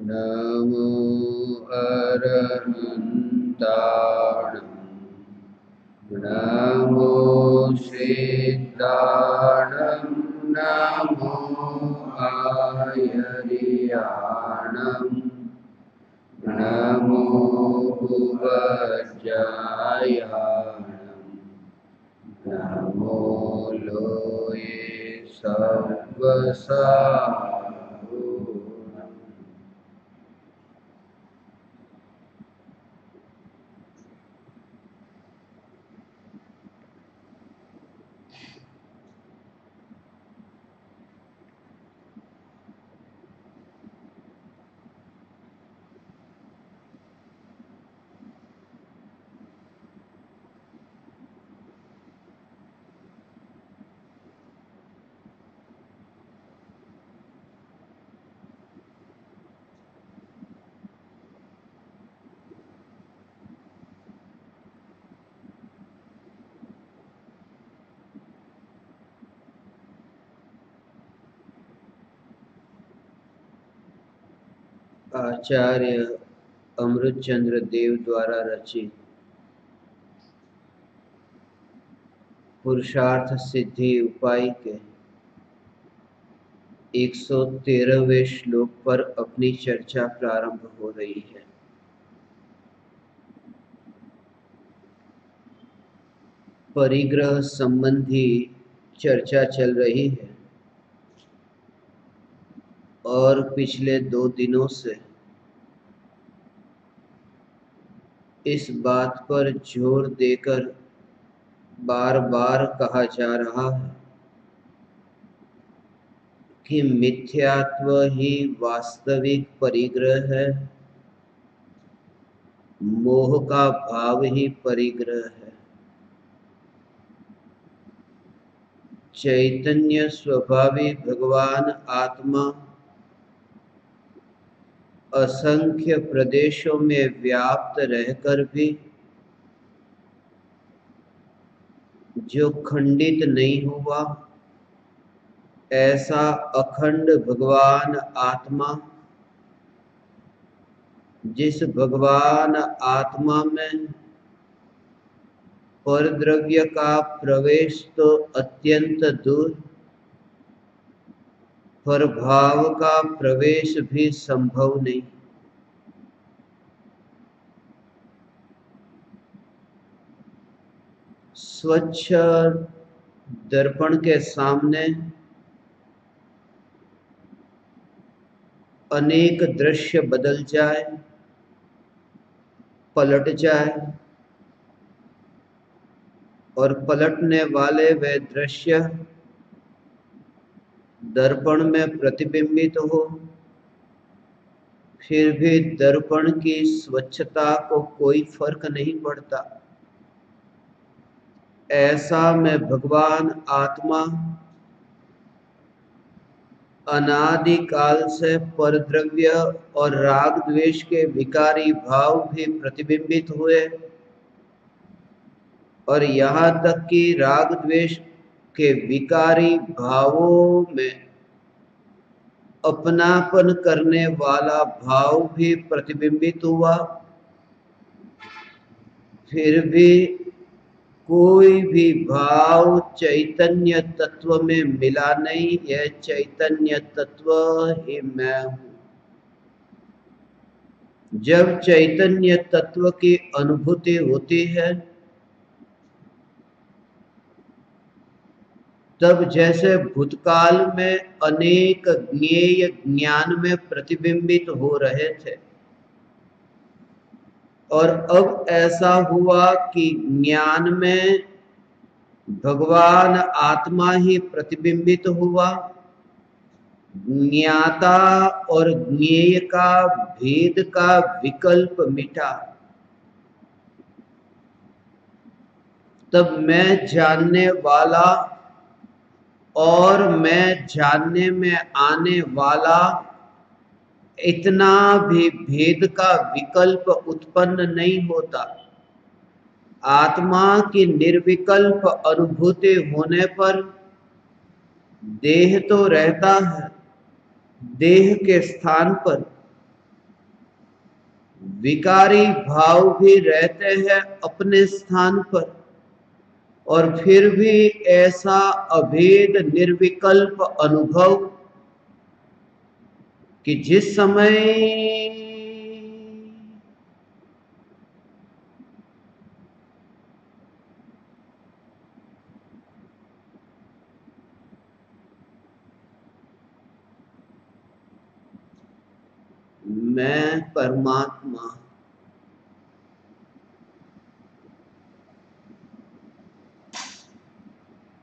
नमो अरहन्ताणं नमो श्रीताणं नमो आयर्याणं नमो भुवज्जायाणं नमो लोये सव्वसारोणम्। आचार्य अमृतचंद्र देव द्वारा रचित पुरुषार्थ सिद्धि उपाय के 113वें श्लोक पर अपनी चर्चा प्रारंभ हो रही है। परिग्रह संबंधी चर्चा चल रही है और पिछले 2 दिनों से इस बात पर जोर देकर बार बार कहा जा रहा है कि मिथ्यात्व ही वास्तविक परिग्रह है, मोह का भाव ही परिग्रह है। चैतन्य स्वभावी भगवान आत्मा असंख्य प्रदेशों में व्याप्त रहकर भी जो खंडित नहीं हुआ, ऐसा अखंड भगवान आत्मा, जिस भगवान आत्मा में परद्रव्य का प्रवेश तो अत्यंत दूर, परभाव का प्रवेश भी संभव नहीं। स्वच्छ दर्पण के सामने अनेक दृश्य बदल जाए, पलट जाए और पलटने वाले वे दृश्य दर्पण में प्रतिबिंबित हो, फिर भी दर्पण की स्वच्छता को कोई फर्क नहीं पड़ता। ऐसा मैं भगवान आत्मा अनादि काल से परद्रव्य और राग द्वेष के विकारी भाव भी प्रतिबिंबित हुए और यहाँ तक कि राग द्वेष के विकारी भावों में अपनापन करने वाला भाव भी प्रतिबिंबित हुआ, फिर भी कोई भी भाव चैतन्य तत्व में मिला नहीं। यह चैतन्य तत्व ही मैं हूँ। जब चैतन्य तत्व की अनुभूति होती है तब जैसे भूतकाल में अनेक ज्ञेय ज्ञान में प्रतिबिंबित हो रहे थे और अब ऐसा हुआ कि ज्ञान में भगवान आत्मा ही प्रतिबिंबित हुआ, ज्ञाता और ज्ञेय का भेद का विकल्प मिटा। तब मैं जानने वाला और मैं जानने में आने वाला इतना भी भेद का विकल्प उत्पन्न नहीं होता। आत्मा की निर्विकल्प अनुभूति होने पर देह तो रहता है, देह के स्थान पर विकारी भाव भी रहते हैं अपने स्थान पर, और फिर भी ऐसा अभेद निर्विकल्प अनुभव कि जिस समय मैं परमात्मा,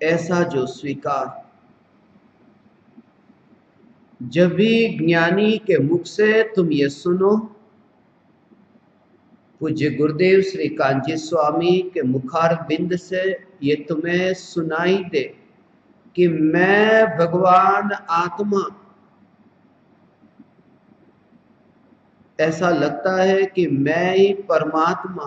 ऐसा जो स्वीकार जब भी ज्ञानी के मुख से तुम ये सुनो, पूज्य गुरुदेव श्री कांची स्वामी के मुखार बिंद से ये तुम्हें सुनाई दे कि मैं भगवान आत्मा, ऐसा लगता है कि मैं ही परमात्मा,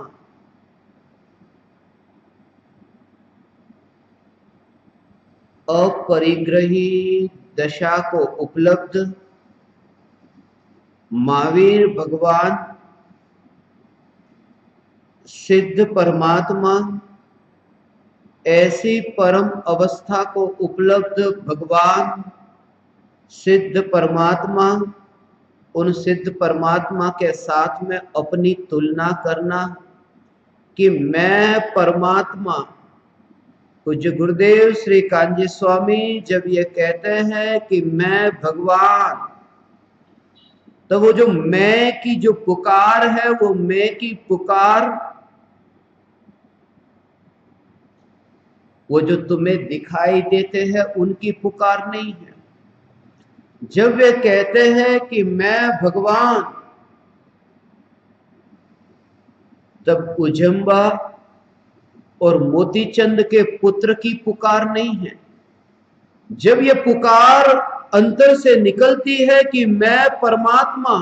अपरिग्रही दशा को उपलब्ध महावीर भगवान, सिद्ध परमात्मा, ऐसी परम अवस्था को उपलब्ध भगवान सिद्ध परमात्मा, उन सिद्ध परमात्मा के साथ में अपनी तुलना करना कि मैं परमात्मा। पूज्य गुरुदेव श्री कांजी स्वामी जब ये कहते हैं कि मैं भगवान, तो वो जो मैं की जो पुकार है, वो मैं की पुकार, वो जो तुम्हें दिखाई देते हैं उनकी पुकार नहीं है। जब वे कहते हैं कि मैं भगवान, तब उजम्बा और मोतीचंद के पुत्र की पुकार नहीं है। जब ये पुकार अंतर से निकलती है कि मैं परमात्मा,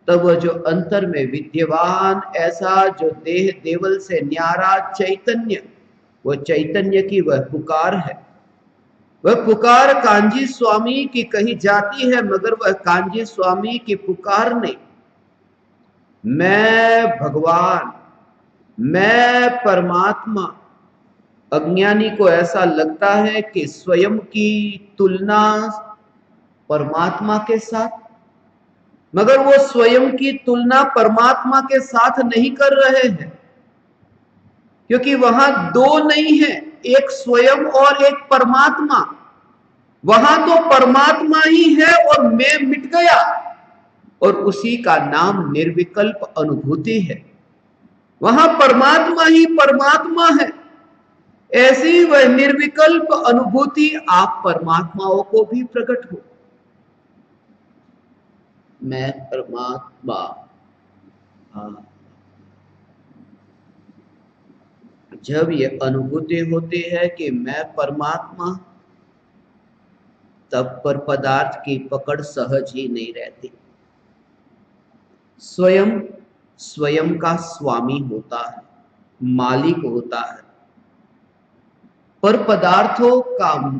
तब वह जो अंतर में विद्यमान ऐसा जो देह देवल से न्यारा चैतन्य, वह चैतन्य की वह पुकार है। वह पुकार कांजी स्वामी की कही जाती है, मगर वह कांजी स्वामी की पुकार नहीं। मैं भगवान, मैं परमात्मा। अज्ञानी को ऐसा लगता है कि स्वयं की तुलना परमात्मा के साथ, मगर वो स्वयं की तुलना परमात्मा के साथ नहीं कर रहे हैं, क्योंकि वहां दो नहीं है, एक स्वयं और एक परमात्मा। वहां तो परमात्मा ही है और मैं मिट गया, और उसी का नाम निर्विकल्प अनुभूति है। वहां परमात्मा ही परमात्मा है। ऐसी वह निर्विकल्प अनुभूति आप परमात्माओं को भी प्रकट हो। मैं परमात्मा, जब ये अनुभूति होती है कि मैं परमात्मा, तब पर पदार्थ की पकड़ सहज ही नहीं रहती। स्वयं स्वयं का स्वामी होता है, मालिक होता है। पर पदार्थों का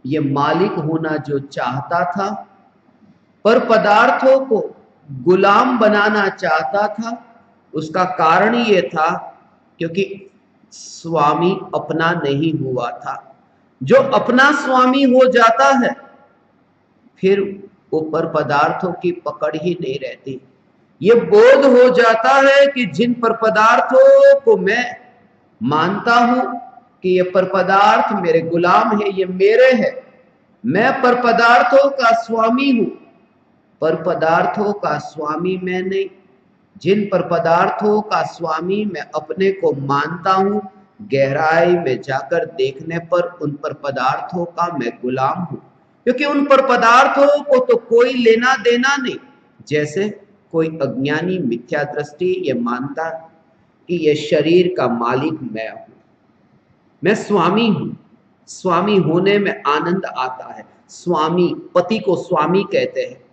ये मालिक होना जो चाहता था, पर पदार्थों को गुलाम बनाना चाहता था, उसका कारण ये था क्योंकि स्वामी अपना नहीं हुआ था। जो अपना स्वामी हो जाता है, फिर ऊपर पदार्थों की पकड़ ही नहीं रहती। ये बोध हो जाता है कि जिन पर पदार्थों को मैं मानता हूं कि ये पर पदार्थ मेरे गुलाम है, ये मेरे है, मैं पर पदार्थों का स्वामी हूं। पर पदार्थों का स्वामी मैं नहीं। जिन पर पदार्थों का स्वामी मैं अपने को मानता हूं, गहराई में जाकर देखने पर उन पर पदार्थों का मैं गुलाम हूं, क्योंकि उन पर पदार्थों को तो कोई लेना देना नहीं। जैसे कोई अज्ञानी मिथ्या दृष्टि ये मानता कि ये शरीर का मालिक मैं हूं, मैं स्वामी हूं। स्वामी होने में आनंद आता है। स्वामी, पति को स्वामी कहते हैं।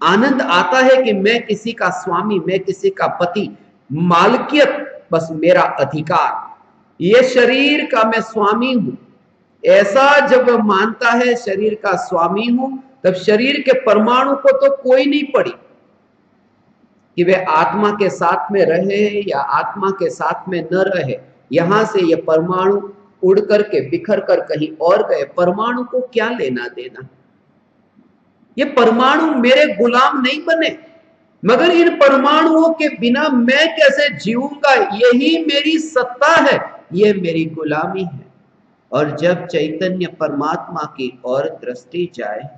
आनंद आता है कि मैं किसी का स्वामी, मैं किसी का पति, मालकियत बस मेरा अधिकार, ये शरीर का मैं स्वामी हूं। ऐसा जब वह मानता है शरीर का स्वामी हूं, तब शरीर के परमाणु को तो कोई नहीं पड़ी। कि वे आत्मा के साथ में रहे या आत्मा के साथ में न रहे, यहां से ये परमाणु उड़ करके बिखर कर कहीं और गए, परमाणु को क्या लेना देना। ये परमाणु मेरे गुलाम नहीं बने, मगर इन परमाणुओं के बिना मैं कैसे जीऊंगा, यही मेरी सत्ता है, ये मेरी गुलामी है। और जब चैतन्य परमात्मा की ओर दृष्टि जाए,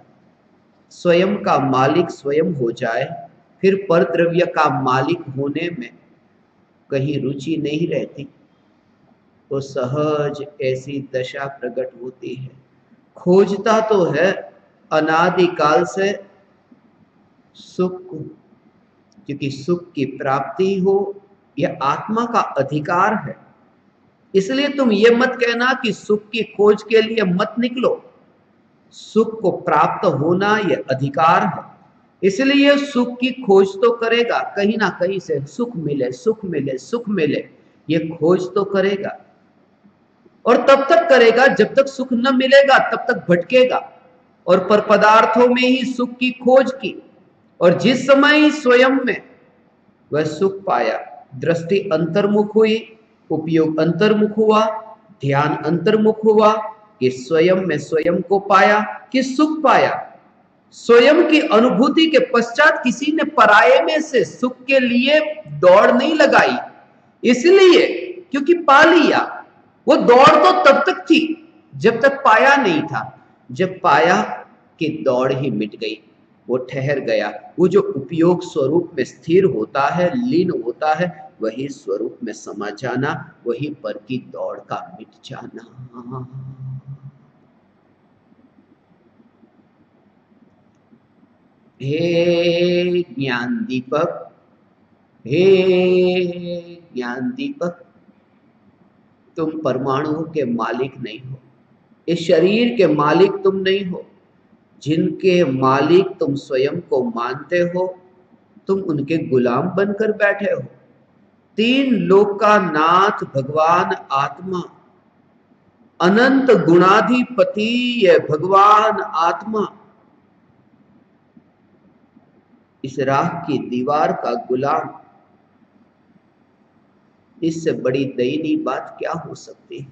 स्वयं का मालिक स्वयं हो जाए, फिर पर द्रव्य का मालिक होने में कहीं रुचि नहीं रहती, तो सहज ऐसी दशा प्रकट होती है। खोजता तो है अनादिकाल से सुख को, क्योंकि सुख की प्राप्ति हो यह आत्मा का अधिकार है। इसलिए तुम ये मत कहना कि सुख की खोज के लिए मत निकलो, सुख को प्राप्त होना यह अधिकार है। इसलिए सुख की खोज तो करेगा, कहीं ना कहीं से सुख मिले सुख मिले सुख मिले, ये खोज तो करेगा। और तब तक करेगा जब तक सुख न मिलेगा, तब तक भटकेगा। और पर पदार्थों में ही सुख की खोज की, और जिस समय स्वयं में वह सुख पाया, दृष्टि अंतर्मुख हुई, उपयोग अंतर्मुख हुआ, ध्यान अंतर्मुख हुआ, कि स्वयं में स्वयं को पाया, कि सुख पाया। स्वयं की अनुभूति के पश्चात किसी ने पराये में से सुख के लिए दौड़ नहीं लगाई, इसलिए क्योंकि पा लिया। वो दौड़ तो तब तक थी जब तक पाया नहीं था, जब पाया कि दौड़ ही मिट गई, वो ठहर गया। वो जो उपयोग स्वरूप में स्थिर होता है, लीन होता है, वही स्वरूप में समा जाना, वही पर की दौड़ का मिट जाना। हे ज्ञान दीपक, हे ज्ञान दीपक, तुम परमाणुओं के मालिक नहीं हो, इस शरीर के मालिक तुम नहीं हो। जिनके मालिक तुम स्वयं को मानते हो, तुम उनके गुलाम बनकर बैठे हो। तीन लोक का नाथ भगवान आत्मा, अनंत गुणाधिपति ये भगवान आत्मा, इस राख की दीवार का गुलाम, इससे बड़ी दयनीय बात क्या हो सकती है।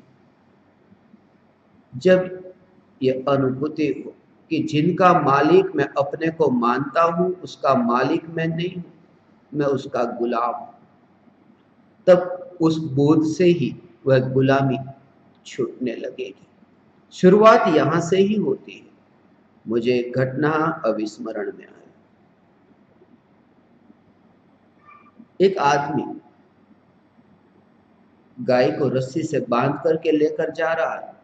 जब यह अनुभूति हो कि जिनका मालिक मैं अपने को मानता हूं, उसका मालिक मैं नहीं हूं, मैं उसका गुलाम, तब उस बोध से ही वह गुलामी छूटने लगेगी। शुरुआत यहां से ही होती है। मुझे एक घटना अविस्मरण में आई। एक आदमी गाय को रस्सी से बांध करके लेकर जा रहा है।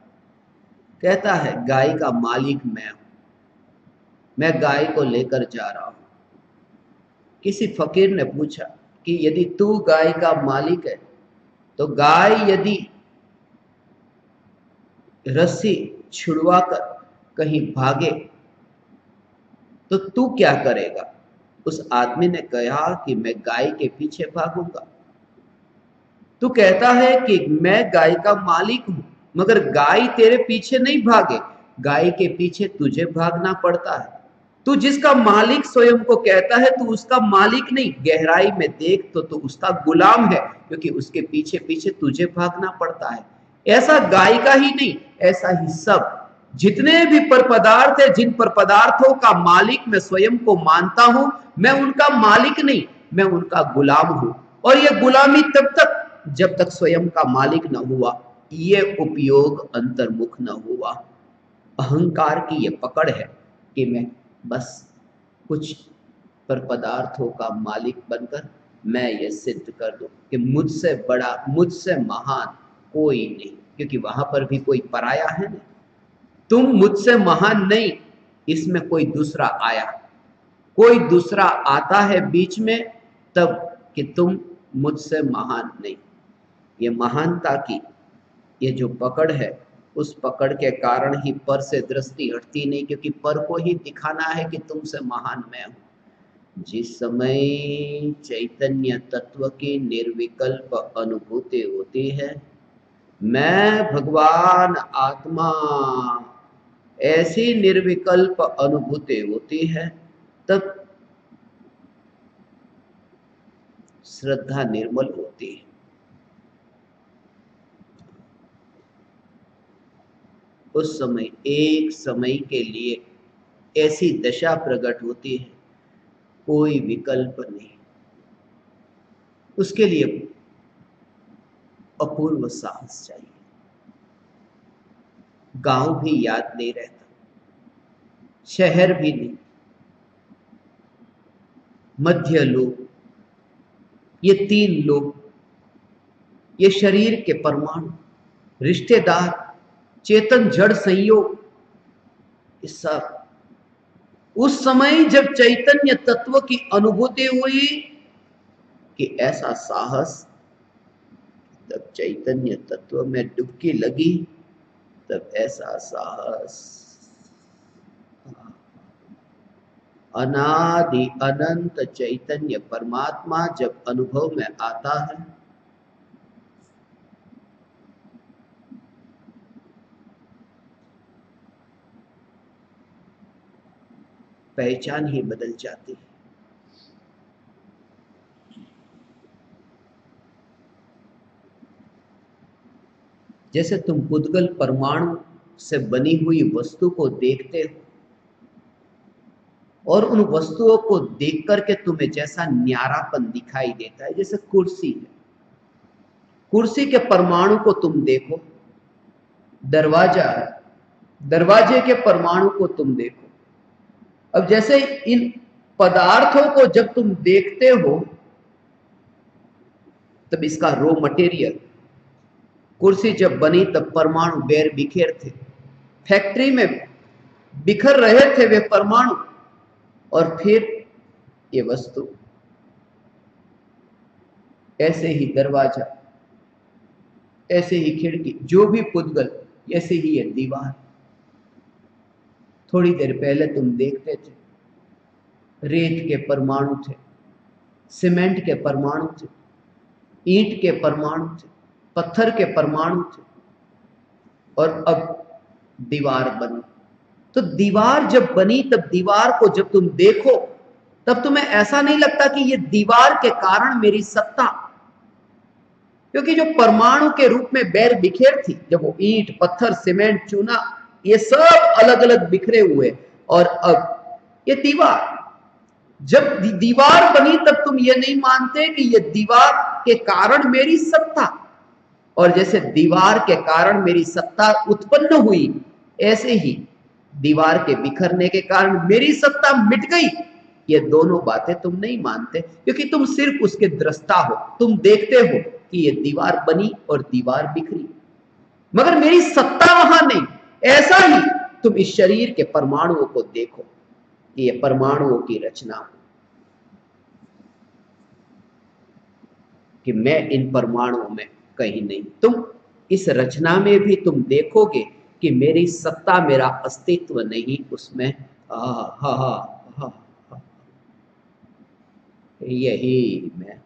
कहता है गाय का मालिक मैं हूं, मैं गाय को लेकर जा रहा हूं। किसी फकीर ने पूछा कि यदि तू गाय का मालिक है, तो गाय यदि रस्सी छुड़वाकर कहीं भागे तो तू क्या करेगा? उस आदमी ने कहा कि मैं गाय के पीछे भागूंगा। तू कहता है कि मैं गाय का मालिक हूं, मगर गाय तेरे पीछे नहीं भागे, गाय के पीछे तुझे भागना पड़ता है। तू जिसका मालिक स्वयं को कहता है, तू उसका मालिक नहीं, गहराई में देख तो तू उसका गुलाम है, क्योंकि उसके पीछे पीछे तुझे भागना पड़ता है। ऐसा गाय का ही नहीं, ऐसा ही सब जितने भी पर पदार्थ है, जिन पर पदार्थों का मालिक मैं स्वयं को मानता हूं, मैं उनका मालिक नहीं, मैं उनका गुलाम हूं। और यह गुलामी तब तक जब तक स्वयं का मालिक न हुआ, ये उपयोग अंतर्मुख न हुआ। अहंकार की यह पकड़ है कि मैं बस कुछ पर पदार्थों का मालिक बनकर मैं ये सिद्ध कर दूं कि मुझसे बड़ा, मुझसे महान कोई नहीं, क्योंकि वहां पर भी कोई पराया है ना। तुम मुझसे महान नहीं, इसमें कोई दूसरा आया, कोई दूसरा आता है बीच में, तब कि तुम मुझसे महान नहीं। ये महानता की ये जो पकड़ है, उस पकड़ के कारण ही पर से दृष्टि हटती नहीं, क्योंकि पर को ही दिखाना है कि तुमसे महान मैं हूं। जिस समय चैतन्य तत्व की निर्विकल्प अनुभूति होती है, मैं भगवान आत्मा, ऐसी निर्विकल्प अनुभूति होती है, तब श्रद्धा निर्मल होती है। उस समय एक समय के लिए ऐसी दशा प्रकट होती है, कोई विकल्प नहीं, उसके लिए अपूर्व साहस चाहिए। गांव भी याद नहीं रहता, शहर भी नहीं, मध्य लोग, ये तीन लोग, ये शरीर के परमाणु, रिश्तेदार, चेतन जड़ संयोग, ये सब उस समय जब चैतन्य तत्व की अनुभूति हुई कि ऐसा साहस, तब चैतन्य तत्व में डुबकी लगी, तब ऐसा साहस अनादि अनंत चैतन्य परमात्मा जब अनुभव में आता है, पहचान ही बदल जाती है। जैसे तुम पुद्गल परमाणु से बनी हुई वस्तु को देखते हो और उन वस्तुओं को देख करके तुम्हें जैसा न्यारापन दिखाई देता है, जैसे कुर्सी है, कुर्सी के परमाणु को तुम देखो, दरवाजा है, दरवाजे के परमाणु को तुम देखो। अब जैसे इन पदार्थों को जब तुम देखते हो तब इसका रॉ मटेरियल, कुर्सी जब बनी तब परमाणु बेर बिखेर थे, फैक्ट्री में बिखर रहे थे वे परमाणु, और फिर ये वस्तु। ऐसे ही दरवाजा, ऐसे ही खिड़की, जो भी पुद्गल, ऐसे ही ये दीवार। थोड़ी देर पहले तुम देखते थे रेत के परमाणु थे, सीमेंट के परमाणु थे, ईंट के परमाणु थे, पत्थर के परमाणु थे, और अब दीवार बनी। तो दीवार जब बनी तब दीवार को जब तुम देखो तब तुम्हें ऐसा नहीं लगता कि ये दीवार के कारण मेरी सत्ता, क्योंकि जो परमाणु के रूप में बैर बिखेर थी, जब वो ईंट, पत्थर, सीमेंट, चूना, ये सब अलग अलग बिखरे हुए, और अब ये दीवार, जब दीवार बनी तब तुम ये नहीं मानते कि ये दीवार के कारण मेरी सत्ता, और जैसे दीवार के कारण मेरी सत्ता उत्पन्न हुई, ऐसे ही दीवार के बिखरने के कारण मेरी सत्ता मिट गई। ये दोनों बातें तुम नहीं मानते, क्योंकि तुम सिर्फ उसके दृष्टा हो, तुम देखते हो कि ये दीवार बनी और दीवार बिखरी, मगर मेरी सत्ता वहां नहीं। ऐसा ही तुम इस शरीर के परमाणुओं को देखो कि ये परमाणुओं की रचना हो, कि मैं इन परमाणुओं में कहीं नहीं। तुम इस रचना में भी तुम देखोगे कि मेरी सत्ता, मेरा अस्तित्व नहीं उसमें। यही मैं,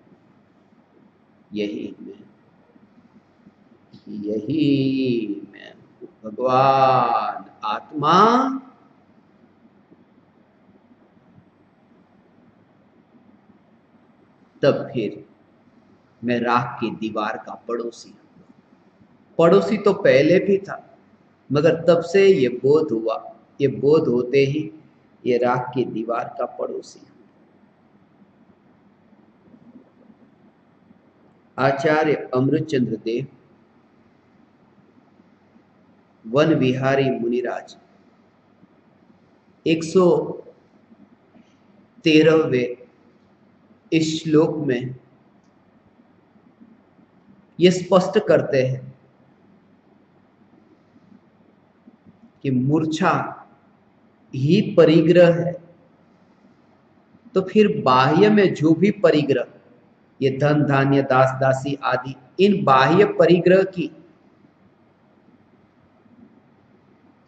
यही मैं, यही मैं, भगवान आत्मा। तब फिर मैं राख की दीवार का पड़ोसी हूं। पड़ोसी तो पहले भी था, मगर तब से ये बोध हुआ, ये बोध होते ही ये राख की दीवार का पड़ोसी हूं। आचार्य अमृतचंद्र देव, वन विहारी मुनिराज, 113वें इस श्लोक में ये स्पष्ट करते हैं कि मूर्छा ही परिग्रह है, तो फिर बाह्य में जो भी परिग्रह, ये धन, धान्य, दास, दासी आदि, इन बाह्य परिग्रह की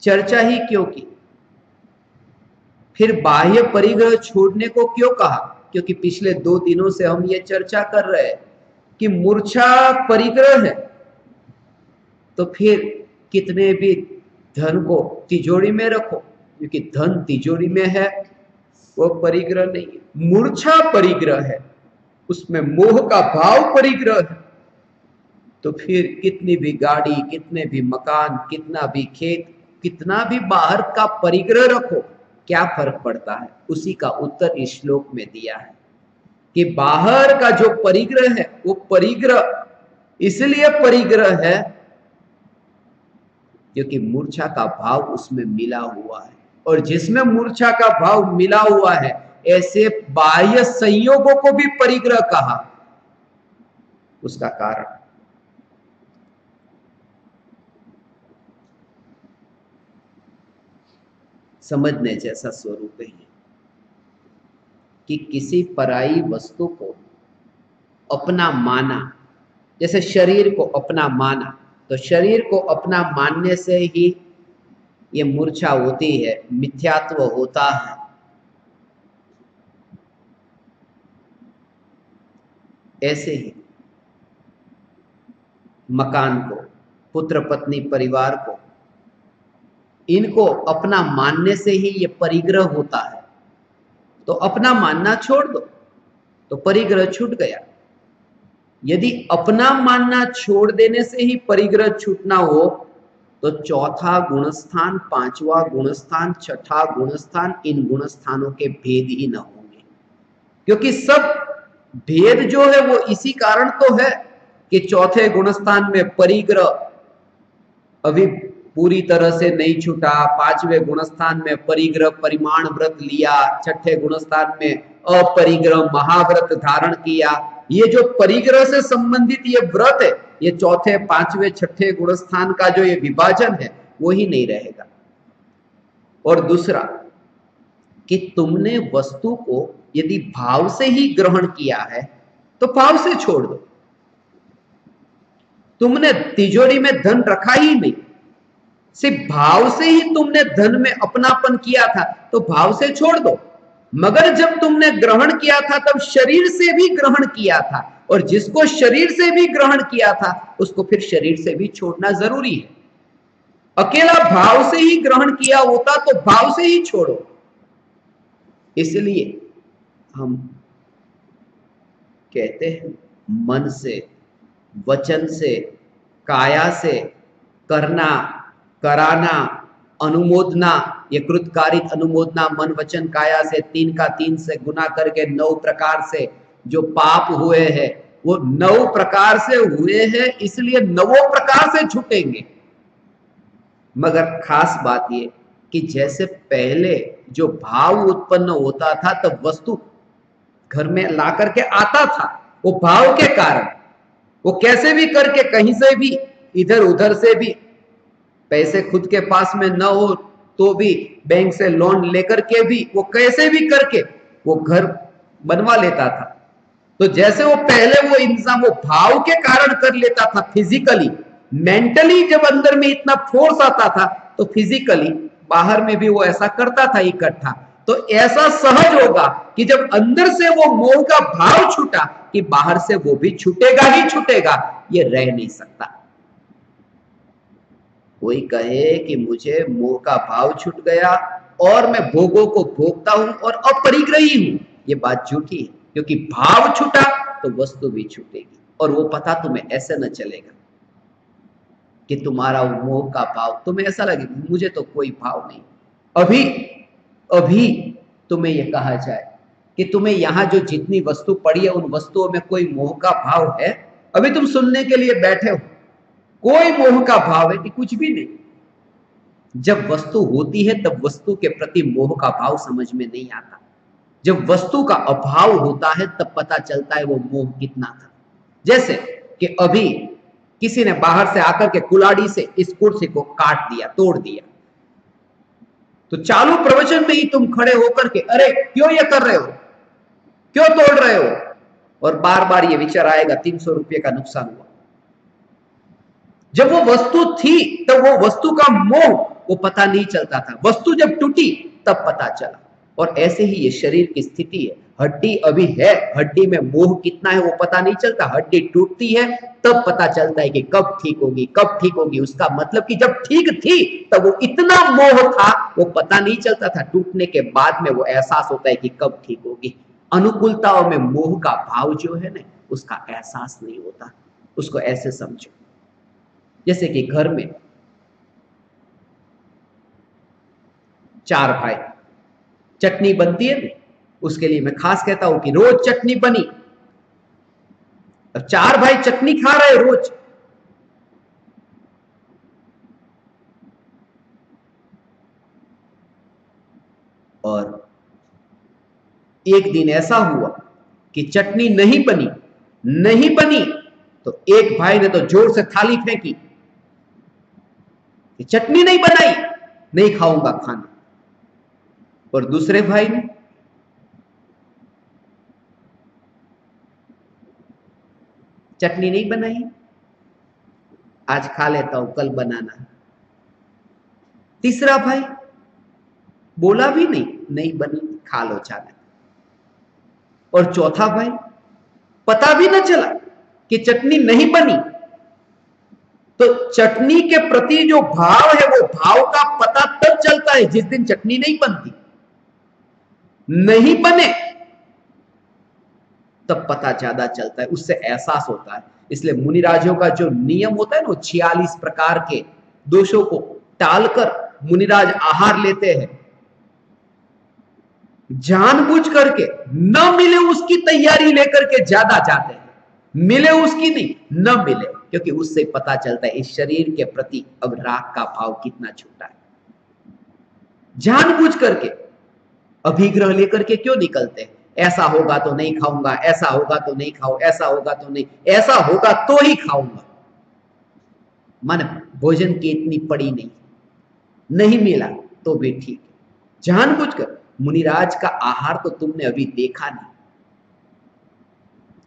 चर्चा ही क्यों की? फिर बाह्य परिग्रह छोड़ने को क्यों कहा? क्योंकि पिछले 2 दिनों से हम ये चर्चा कर रहे हैं कि मूर्छा परिग्रह है, तो फिर कितने भी धन को तिजोरी में रखो, क्योंकि धन तिजोरी में है, वो परिग्रह नहीं है, मूर्छा परिग्रह है। उसमें मोह का भाव परिग्रह है, तो फिर कितनी भी गाड़ी, कितने भी मकान, कितना भी खेत, कितना भी बाहर का परिग्रह रखो, क्या फर्क पड़ता है? उसी का उत्तर इस श्लोक में दिया है कि बाहर का जो परिग्रह है वो परिग्रह इसलिए परिग्रह है क्योंकि मूर्छा का भाव उसमें मिला हुआ है, और जिसमें मूर्छा का भाव मिला हुआ है ऐसे बाह्य संयोगों को भी परिग्रह कहा। उसका कारण समझने जैसा स्वरूप है कि किसी पराई वस्तु को अपना माना, जैसे शरीर को अपना माना, तो शरीर को अपना मानने से ही ये मूर्छा होती है, मिथ्यात्व होता है। ऐसे ही मकान को, पुत्र पत्नी परिवार को, इनको अपना मानने से ही ये परिग्रह होता है। तो अपना मानना छोड़ दो तो परिग्रह छूट गया। यदि अपना मानना छोड़ देने से ही परिग्रह छूटना हो तो चौथा गुणस्थान, पांचवा गुणस्थान, छठा गुणस्थान, इन गुणस्थानों के भेद ही न होंगे, क्योंकि सब भेद जो है वो इसी कारण तो है कि चौथे गुणस्थान में परिग्रह अभी पूरी तरह से नहीं छूटा, पांचवें गुणस्थान में परिग्रह परिमाण व्रत लिया, छठे गुणस्थान में अपरिग्रह महाव्रत धारण किया। ये जो परिग्रह से संबंधित ये व्रत है, ये चौथे, पांचवें, छठे गुणस्थान का जो ये विभाजन है वो ही नहीं रहेगा। और दूसरा कि तुमने वस्तु को यदि भाव से ही ग्रहण किया है तो भाव से छोड़ दो। तुमने तिजोरी में धन रखा ही नहीं, सिर्फ भाव से ही तुमने धन में अपनापन किया था, तो भाव से छोड़ दो। मगर जब तुमने ग्रहण किया था तब शरीर से भी ग्रहण किया था, और जिसको शरीर से भी ग्रहण किया था उसको फिर शरीर से भी छोड़ना जरूरी है। अकेला भाव से ही ग्रहण किया होता तो भाव से ही छोड़ो। इसलिए हम कहते हैं मन से, वचन से, काया से करना, कराना, अनुमोदना, ये कृतकारित अनुमोदना मन वचन काया से 3 का 3 से गुना करके 9 प्रकार से जो पाप हुए हैं वो 9 प्रकार से हुए हैं, इसलिए 9 प्रकार से छूटेंगे। मगर खास बात ये कि जैसे पहले जो भाव उत्पन्न होता था तब वस्तु घर में ला करके आता था, वो भाव के कारण, वो कैसे भी करके कहीं से भी इधर उधर से भी, पैसे खुद के पास में न हो तो भी बैंक से लोन लेकर के भी वो कैसे भी करके वो घर बनवा लेता था। तो जैसे वो पहले वो इंसान वो भाव के कारण कर लेता था फिजिकली, मेंटली जब अंदर में इतना फोर्स आता था तो फिजिकली बाहर में भी वो ऐसा करता था इकट्ठा। तो ऐसा सहज होगा कि जब अंदर से वो मोह का भाव छूटा कि बाहर से वो भी छूटेगा ही छूटेगा, ये रह नहीं सकता। कोई कहे कि मुझे मोह का भाव छूट गया और मैं भोगों को भोगता हूं और अपरिग्रही हूं, ये बात झूठी है, क्योंकि भाव छूटा तो वस्तु भी छूटेगी। और वो पता तुम्हें ऐसे न चलेगा कि तुम्हारा मोह का भाव, तुम्हें ऐसा लगेगा मुझे तो कोई भाव नहीं। अभी तुम्हें यह कहा जाए कि तुम्हें यहां जो जितनी वस्तु पड़ी है उन वस्तुओं में कोई मोह का भाव है, अभी तुम सुनने के लिए बैठे हो, कोई मोह का भाव है कि कुछ भी नहीं। जब वस्तु होती है तब वस्तु के प्रति मोह का भाव समझ में नहीं आता। जब वस्तु का अभाव होता है तब पता चलता है वो मोह कितना था। जैसे कि अभी किसी ने बाहर से आकर के कुल्हाड़ी से इस कुर्सी को काट दिया, तोड़ दिया, तो चालू प्रवचन में ही तुम खड़े होकर के अरे क्यों ये कर रहे हो, क्यों तोड़ रहे हो, और बार बार ये विचार आएगा 300 रुपये का नुकसान हुआ। जब वो वस्तु थी तब वो वस्तु का मोह वो पता नहीं चलता था, वस्तु जब टूटी तब पता चला। और ऐसे ही ये शरीर की स्थिति है। हड्डी अभी है, हड्डी में मोह कितना है वो पता नहीं चलता, हड्डी टूटती है तब पता चलता है कि कब ठीक होगी, कब ठीक होगी। उसका मतलब कि जब ठीक थी तब वो इतना मोह था वो पता नहीं चलता था, टूटने के बाद में वो एहसास होता है कि कब ठीक होगी। अनुकूलताओं में मोह का भाव जो है ना, उसका एहसास नहीं होता। उसको ऐसे समझो जैसे कि घर में 4 भाई, चटनी बनती है ना, उसके लिए मैं खास कहता हूं कि रोज चटनी बनी। अब 4 भाई चटनी खा रहे रोज, और एक दिन ऐसा हुआ कि चटनी नहीं बनी, नहीं बनी, तो एक भाई ने तो जोर से थाली फेंकी कि चटनी नहीं बनाई, नहीं खाऊंगा खाना। और दूसरे भाई ने चटनी नहीं बनाई, आज खा लेता हूं, कल बनाना। तीसरा भाई बोला भी नहीं, नहीं बनी, खा लो चाहे। और चौथा भाई पता भी न चला कि चटनी नहीं बनी। तो चटनी के प्रति जो भाव है, वो भाव का पता तब चलता है जिस दिन चटनी नहीं बनती। नहीं बने तब पता ज्यादा चलता है, उससे एहसास होता है। इसलिए मुनिराजों का जो नियम होता है ना, 46 प्रकार के दोषों को टालकर मुनिराज आहार लेते हैं, जानबूझ करके न मिले उसकी तैयारी लेकर के ज्यादा जाते हैं, मिले उसकी नहीं, न मिले, क्योंकि उससे पता चलता है इस शरीर के प्रति अब राग का भाव कितना छोटा है। जानबूझ करके अभिग्रह लेकर के क्यों निकलते हैं? ऐसा होगा तो नहीं खाऊंगा, ऐसा होगा तो नहीं खाओ, ऐसा होगा तो नहीं, ऐसा होगा तो ही खाऊंगा। मन भोजन की इतनी पड़ी नहीं, नहीं मिला तो भी ठीक है, जानबूझकर। मुनिराज का आहार तो तुमने अभी देखा नहीं।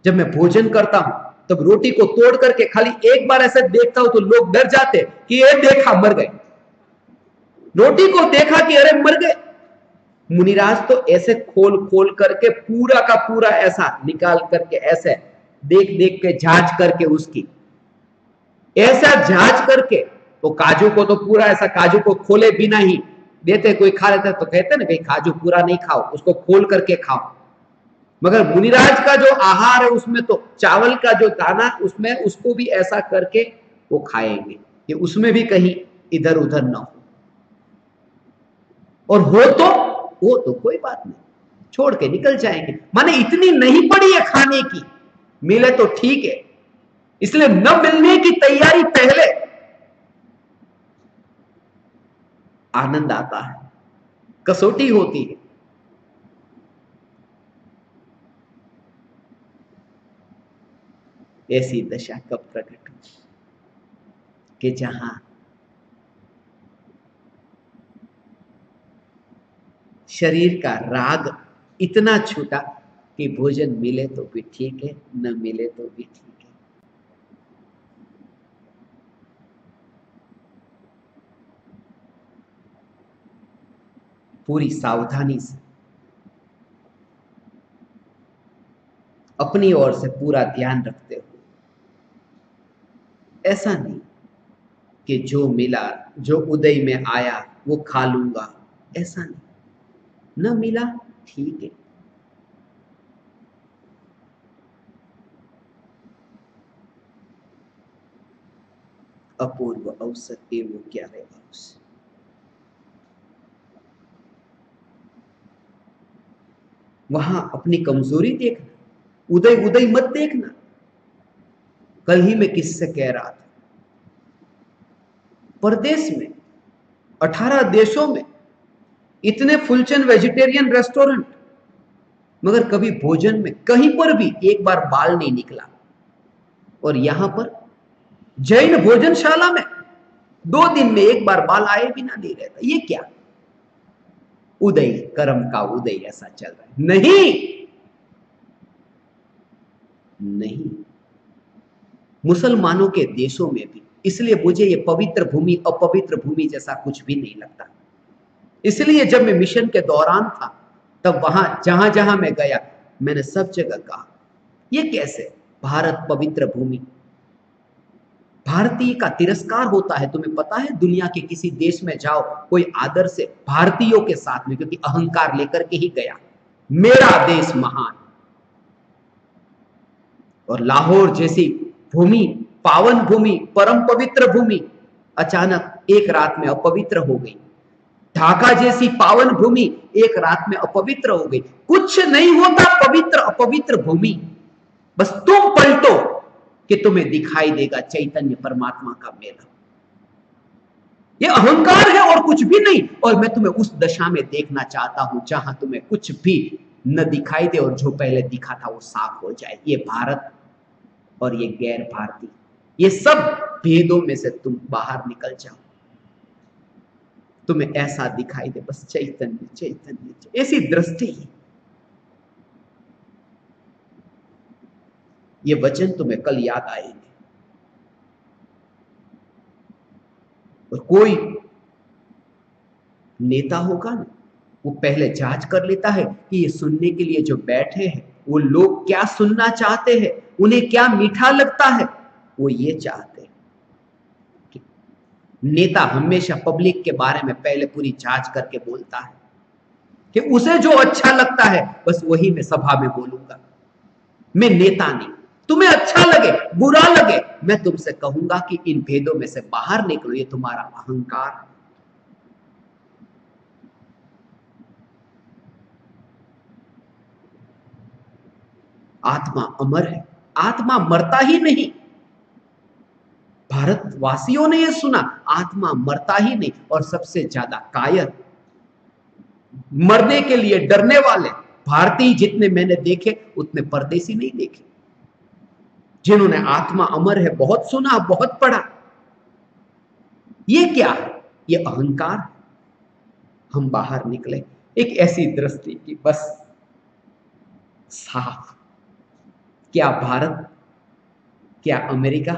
जब मैं भोजन करता हूं तब रोटी को तोड़ करके खाली एक बार ऐसे देखता हूं तो लोग डर जाते कि ये देखा मर गए, रोटी को देखा कि अरे मर गए। मुनिराज तो ऐसे खोल खोल करके पूरा का पूरा ऐसा निकाल करके, ऐसे देख देख के जांच करके, उसकी ऐसा जांच करके, तो काजू को तो पूरा ऐसा, काजू को खोले बिना ही देते। कोई खा लेता तो कहते ना भाई काजू पूरा नहीं खाओ, उसको खोल करके खाओ। मगर मुनिराज का जो आहार है उसमें तो चावल का जो दाना, उसमें उसको भी ऐसा करके वो खाएंगे कि उसमें भी कहीं इधर उधर ना हो। और हो तो कोई बात नहीं, छोड़ के निकल जाएंगे। माने इतनी नहीं पड़ी है खाने की, मिले तो ठीक है। इसलिए न मिलने की तैयारी पहले, आनंद आता है, कसौटी होती है। ऐसी दशा कब प्रकट हो कि जहां शरीर का राग इतना छूटा कि भोजन मिले तो भी ठीक है, न मिले तो भी ठीक है। पूरी सावधानी से अपनी ओर से पूरा ध्यान रखते हो। ऐसा नहीं कि जो मिला, जो उदय में आया वो खा लूंगा, ऐसा नहीं। न मिला ठीक है, अपूर्व अवसर एवं क्या रहेगा उससे। वहां अपनी कमजोरी देखना, उदय उदय मत देखना। कल ही मैं किससे कह रहा था, परदेश में 18 देशों में इतने फुलचंद वेजिटेरियन रेस्टोरेंट, मगर कभी भोजन में कहीं पर भी एक बार बाल नहीं निकला। और यहां पर जैन भोजनशाला में 2 दिन में एक बार बाल आए बिना नहीं रहता। ये क्या उदय, कर्म का उदय ऐसा चल रहा है? नहीं, नहीं। मुसलमानों के देशों में भी, इसलिए मुझे ये पवित्र भूमि अपवित्र भूमि जैसा कुछ भी नहीं लगता। इसलिए जब मैं मिशन के दौरान था तब वहां जहां जहां मैं गया, मैंने सब जगह कहा ये कैसे भारत पवित्र भूमि, भारतीय का तिरस्कार होता है। तुम्हें पता है दुनिया के किसी देश में जाओ, कोई आदर से भारतीयों के साथ में, क्योंकि अहंकार लेकर के ही गया, मेरा देश महान। और लाहौर जैसी भूमि, पावन भूमि, परम पवित्र भूमि अचानक एक रात में अपवित्र हो गई। ढाका जैसी पावन भूमि एक रात में अपवित्र हो गई। कुछ नहीं होता पवित्र अपवित्र भूमि, बस तुम पलटो कि तुम्हें दिखाई देगा चैतन्य परमात्मा का मेला। ये अहंकार है और कुछ भी नहीं। और मैं तुम्हें उस दशा में देखना चाहता हूं जहां तुम्हें कुछ भी न दिखाई दे और जो पहले दिखा था वो साफ हो जाए। ये भारत और ये गैर भारतीय, ये सब भेदों में से तुम बाहर निकल जाओ, तुम्हें ऐसा दिखाई दे बस चैतन्य चैतन्य, ऐसी दृष्टि। ये वचन तुम्हें कल याद आएंगे। और कोई नेता होगा ना, वो पहले जांच कर लेता है कि ये सुनने के लिए जो बैठे हैं वो लोग क्या सुनना चाहते हैं, उन्हें क्या मीठा लगता है। वो ये चाहते हैं कि नेता हमेशा पब्लिक के बारे में पहले पूरी जांच करके बोलता है कि उसे जो अच्छा लगता है बस वही मैं सभा में बोलूंगा। मैं नेता नहीं। तुम्हें अच्छा लगे बुरा लगे, मैं तुमसे कहूंगा कि इन भेदों में से बाहर निकलो। ये तुम्हारा अहंकार है। आत्मा अमर है, आत्मा मरता ही नहीं। भारतवासियों ने यह सुना, आत्मा मरता ही नहीं। और सबसे ज्यादा कायर, मरने के लिए डरने वाले भारतीय जितने मैंने देखे उतने परदेसी नहीं देखे, जिन्होंने आत्मा अमर है बहुत सुना बहुत पढ़ा। ये क्या है? ये अहंकार। हम बाहर निकले एक ऐसी दृष्टि की बस साफ। क्या भारत, क्या अमेरिका,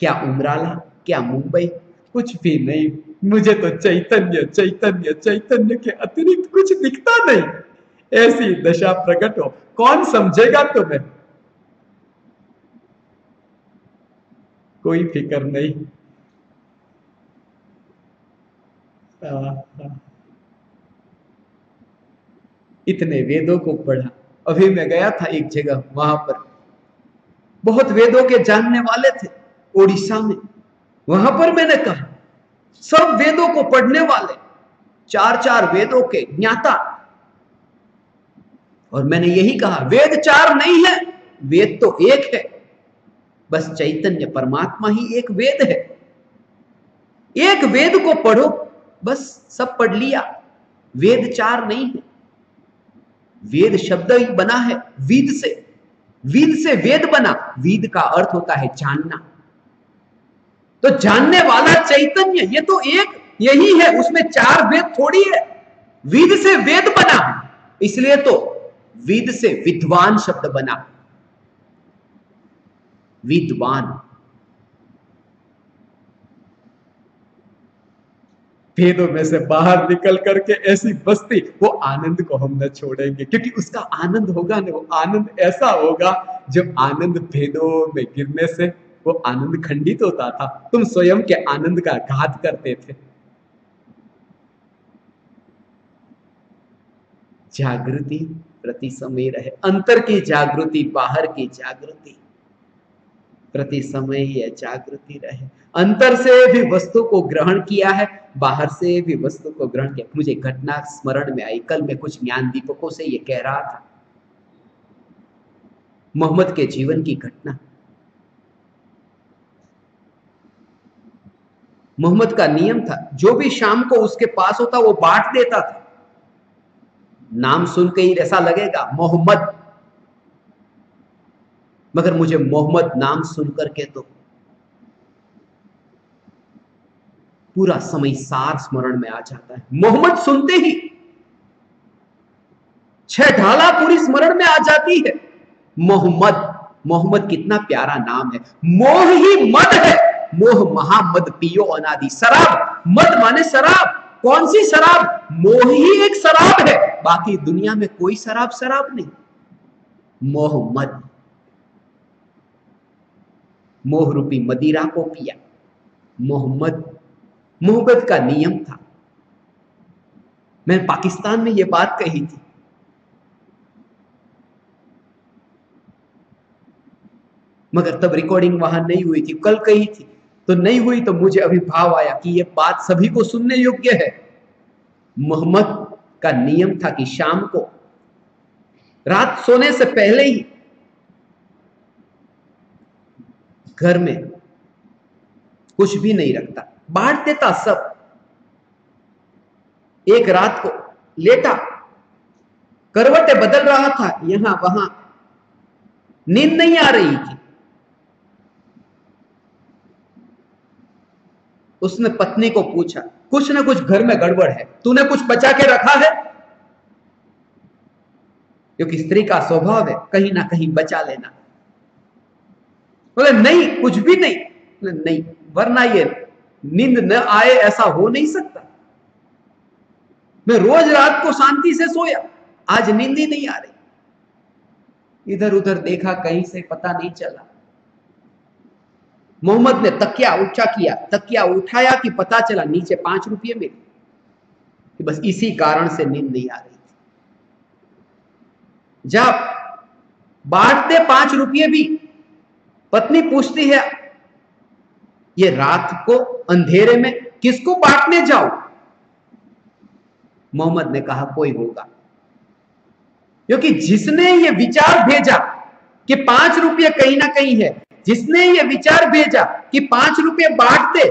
क्या उमराला, क्या मुंबई, कुछ भी नहीं। मुझे तो चैतन्य चैतन्य चैतन्य के अतिरिक्त कुछ दिखता नहीं। ऐसी दशा प्रकट हो, कौन समझेगा तुम्हें? कोई फिक्र नहीं। इतने वेदों को पढ़ा। अभी मैं गया था एक जगह, वहां पर बहुत वेदों के जानने वाले थे, ओडिशा में। वहां पर मैंने कहा सब वेदों को पढ़ने वाले, चार चार वेदों के ज्ञाता। और मैंने यही कहा वेद चार नहीं है, वेद तो एक है। बस चैतन्य परमात्मा ही एक वेद है। एक वेद को पढ़ो, बस सब पढ़ लिया। वेद चार नहीं है। वेद शब्द ही बना है वेद से, वेद से वेद बना। वेद का अर्थ होता है जानना। तो जानने वाला चैतन्य ये तो एक यही है, उसमें चार वेद थोड़ी है। वेद से वेद बना, इसलिए तो वेद से विद्वान शब्द बना। विद्वान। भेदों में से बाहर निकल करके ऐसी बस्ती, वो आनंद को हम न छोड़ेंगे, क्योंकि उसका आनंद होगा ना, वो आनंद ऐसा होगा जब आनंद भेदों में गिरने से वो आनंद खंडित होता था। तुम स्वयं के आनंद का घात करते थे। जागृति प्रति समय रहे, अंतर की जागृति बाहर की जागृति प्रति समय यह जागृति रहे। अंतर से भी वस्तु को ग्रहण किया है, बाहर से भी वस्तु को ग्रहण किया। मुझे घटना स्मरण में आई, कल मैं कुछ ज्ञान दीपकों से यह कह रहा था, मोहम्मद के जीवन की घटना। मोहम्मद का नियम था जो भी शाम को उसके पास होता वो बांट देता था। नाम सुन के ही ऐसा लगेगा मोहम्मद, मगर मुझे मोहम्मद नाम सुन करके तो पूरा समय सार स्मरण में आ जाता है। मोहम्मद सुनते ही छह ढाला पूरी स्मरण में आ जाती है। मोहम्मद, मोहम्मद कितना प्यारा नाम है। मोह ही मद है, मोह महामद पियो अनादि। शराब, मद माने शराब। कौन सी शराब? मोह ही एक शराब है, बाकी दुनिया में कोई शराब शराब नहीं। मोहम्मद, मोह रूपी मदिरा को पिया। मोहम्मद, मोहब्बत का नियम था। मैं पाकिस्तान में यह बात कही थी, मगर तब रिकॉर्डिंग वहां नहीं हुई थी, कल कही थी, तो नहीं हुई तो मुझे अभी भाव आया कि ये बात सभी को सुनने योग्य है। मोहम्मद का नियम था कि शाम को रात सोने से पहले ही घर में कुछ भी नहीं रखता, बांट देता सब। एक रात को लेटा, करवटें बदल रहा था, यहां वहां, नींद नहीं आ रही थी। उसने पत्नी को पूछा, कुछ ना कुछ घर में गड़बड़ है, तूने कुछ बचा के रखा है? क्योंकि स्त्री का स्वभाव है कहीं ना कहीं बचा लेना। बोले नहीं, कुछ भी नहीं। बोले नहीं, वरना ये नींद न आए ऐसा हो नहीं सकता। मैं रोज रात को शांति से सोया, आज नींद ही नहीं आ रही। इधर उधर देखा, कहीं से पता नहीं चला। मोहम्मद ने तकिया ऊंचा किया, तकिया उठाया कि पता चला नीचे 5 रुपये मिले, कि बस इसी कारण से नींद नहीं आ रही थी। जब बांटते 5 रुपये भी, पत्नी पूछती है, ये रात को अंधेरे में किसको बांटने जाओ? मोहम्मद ने कहा कोई होगा, क्योंकि जिसने ये विचार भेजा कि 5 रुपये कहीं ना कहीं है, जिसने ये विचार भेजा कि 5 रुपये बांट दे,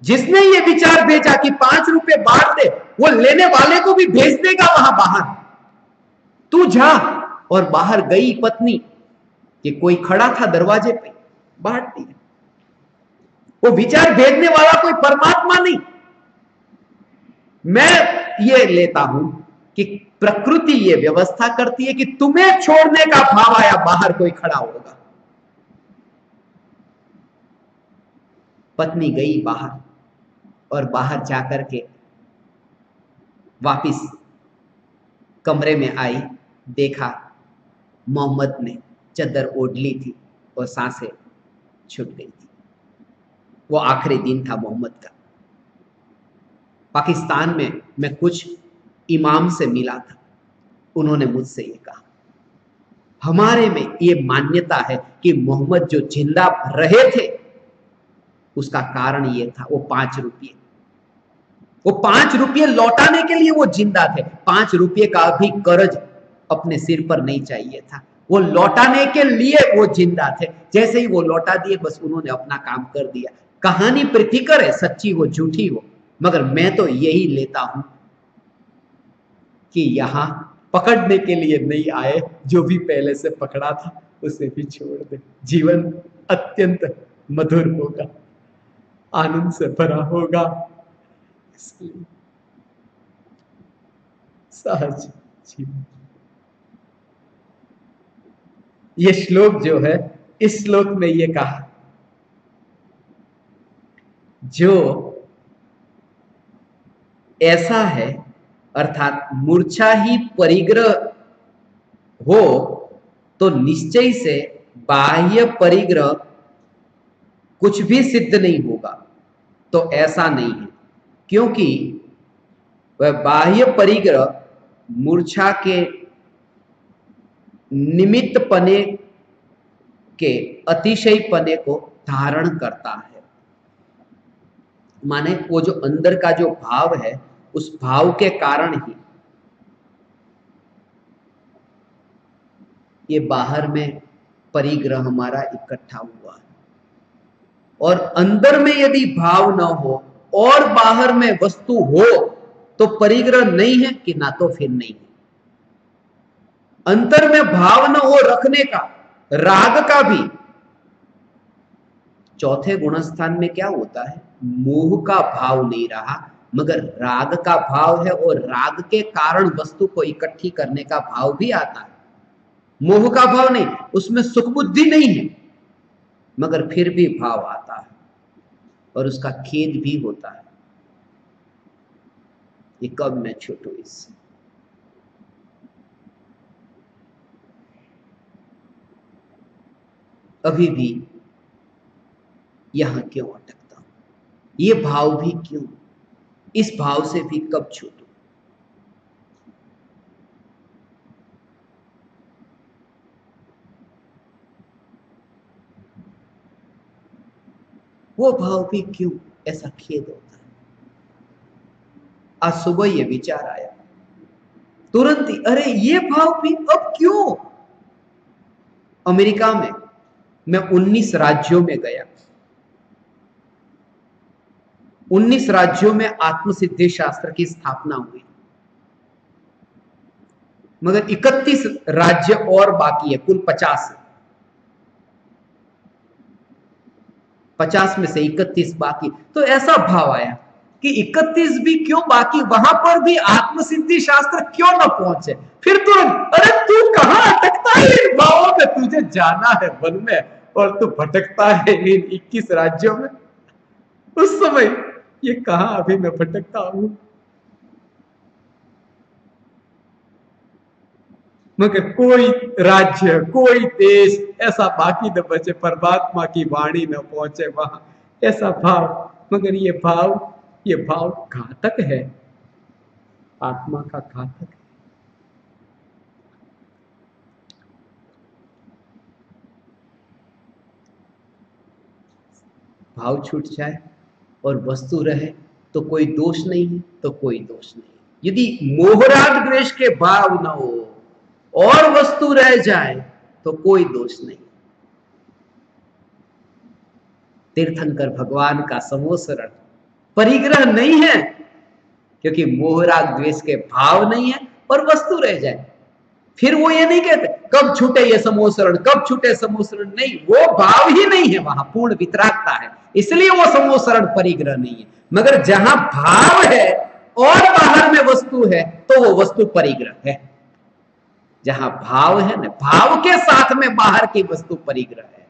जिसने ये विचार भेजा कि 5 रुपये बांट दे, वो लेने वाले को भी भेज देगा वहां बाहर। तू जा। और बाहर गई पत्नी कि कोई खड़ा था दरवाजे पे, बांट दिया। वो विचार भेजने वाला कोई परमात्मा नहीं। मैं ये लेता हूं कि प्रकृति ये व्यवस्था करती है कि तुम्हें छोड़ने का भाव आया, बाहर कोई खड़ा होगा। पत्नी गई बाहर, और बाहर जाकर के वापिस कमरे में आई, देखा मोहम्मद ने चद्दर ओढ़ ली थी और सांसें छूट गई थी। वो आखिरी दिन था मोहम्मद का। पाकिस्तान में मैं कुछ इमाम से मिला था, उन्होंने मुझसे ये कहा, हमारे में ये मान्यता है कि मोहम्मद जो जिंदा रहे थे उसका कारण ये था, वो 5 रुपये, वो 5 रुपये लौटाने के लिए वो जिंदा थे। 5 रुपये का भी कर्ज अपने सिर पर नहीं चाहिए था, वो लौटाने के लिए वो जिंदा थे। जैसे ही वो लौटा दिए, बस उन्होंने अपना काम कर दिया। कहानी प्रीतिकर है, सच्ची हो झूठी हो, मगर मैं तो यही लेता हूं कि यहां पकड़ने के लिए नहीं आए, जो भी पहले से पकड़ा था उसे भी छोड़ दे। जीवन अत्यंत मधुर होगा, आनंद से भरा होगा, इसलिए सहज जीवन। ये श्लोक जो है, इस श्लोक में ये कहा, जो ऐसा है, अर्थात मूर्छा ही परिग्रह हो तो निश्चय से बाह्य परिग्रह कुछ भी सिद्ध नहीं होगा। तो ऐसा नहीं है, क्योंकि वह बाह्य परिग्रह मूर्छा के निमित्त पने के अतिशय पने को धारण करता है। माने वो जो अंदर का जो भाव है, उस भाव के कारण ही ये बाहर में परिग्रह हमारा इकट्ठा हुआ है। और अंदर में यदि भाव न हो और बाहर में वस्तु हो तो परिग्रह नहीं है कि ना, तो फिर नहीं है। अंतर में भाव न हो रखने का, राग का भी, चौथे गुणस्थान में क्या होता है, मोह का भाव नहीं रहा, मगर राग का भाव है, और राग के कारण वस्तु को इकट्ठी करने का भाव भी आता है। मोह का भाव नहीं, उसमें सुख बुद्धि नहीं है, मगर फिर भी भाव आता है, और उसका खेद भी होता है, ये कब मैं छूटू इससे। अभी भी यहां क्यों अटकता हूं, ये भाव भी क्यों, इस भाव से भी कब छूटू। वो भाव भी क्यों, ऐसा खेद होता है। आज सुबह ये विचार आया तुरंत ही, अरे ये भाव भी अब क्यों। अमेरिका में मैं 19 राज्यों में गया, 19 राज्यों में आत्मसिद्धि शास्त्र की स्थापना हुई, मगर 31 राज्य और बाकी है, कुल 50 है। 50 में से 31 बाकी। तो ऐसा भाव आया कि 31 भी क्यों बाकी, वहां पर भी आत्मसिद्धि शास्त्र क्यों न पहुंचे। फिर तुरंत, अरे तू कहां अटकता है इन भावों में, तुझे जाना है वन में और तू भटकता है इन 21 राज्यों में। उस समय ये कहां अभी मैं भटकता हूं। मगर कोई राज्य, कोई देश ऐसा बाकी न बचे, परमात्मा की वाणी न पहुंचे वहां, ऐसा भाव। मगर ये भाव घातक है, आत्मा का घातक है। भाव छूट जाए और वस्तु रहे तो कोई दोष नहीं है, तो कोई दोष नहीं। यदि मोहराग द्वेष के भाव न हो और वस्तु रह जाए तो कोई दोष नहीं। तीर्थंकर भगवान का समोसरण परिग्रह नहीं है, क्योंकि मोहराग द्वेष के भाव नहीं है और वस्तु रह जाए। फिर वो ये नहीं कहते कब छूटे ये समोसरण, कब छूटे समोसरण, नहीं, वो भाव ही नहीं है, वहां पूर्ण वितरागता है, इसलिए वो समोसरण परिग्रह नहीं है। मगर जहां भाव है और बाहर में वस्तु है तो वो वस्तु परिग्रह है। जहां भाव है ना, भाव के साथ में बाहर की वस्तु परिग्रह है।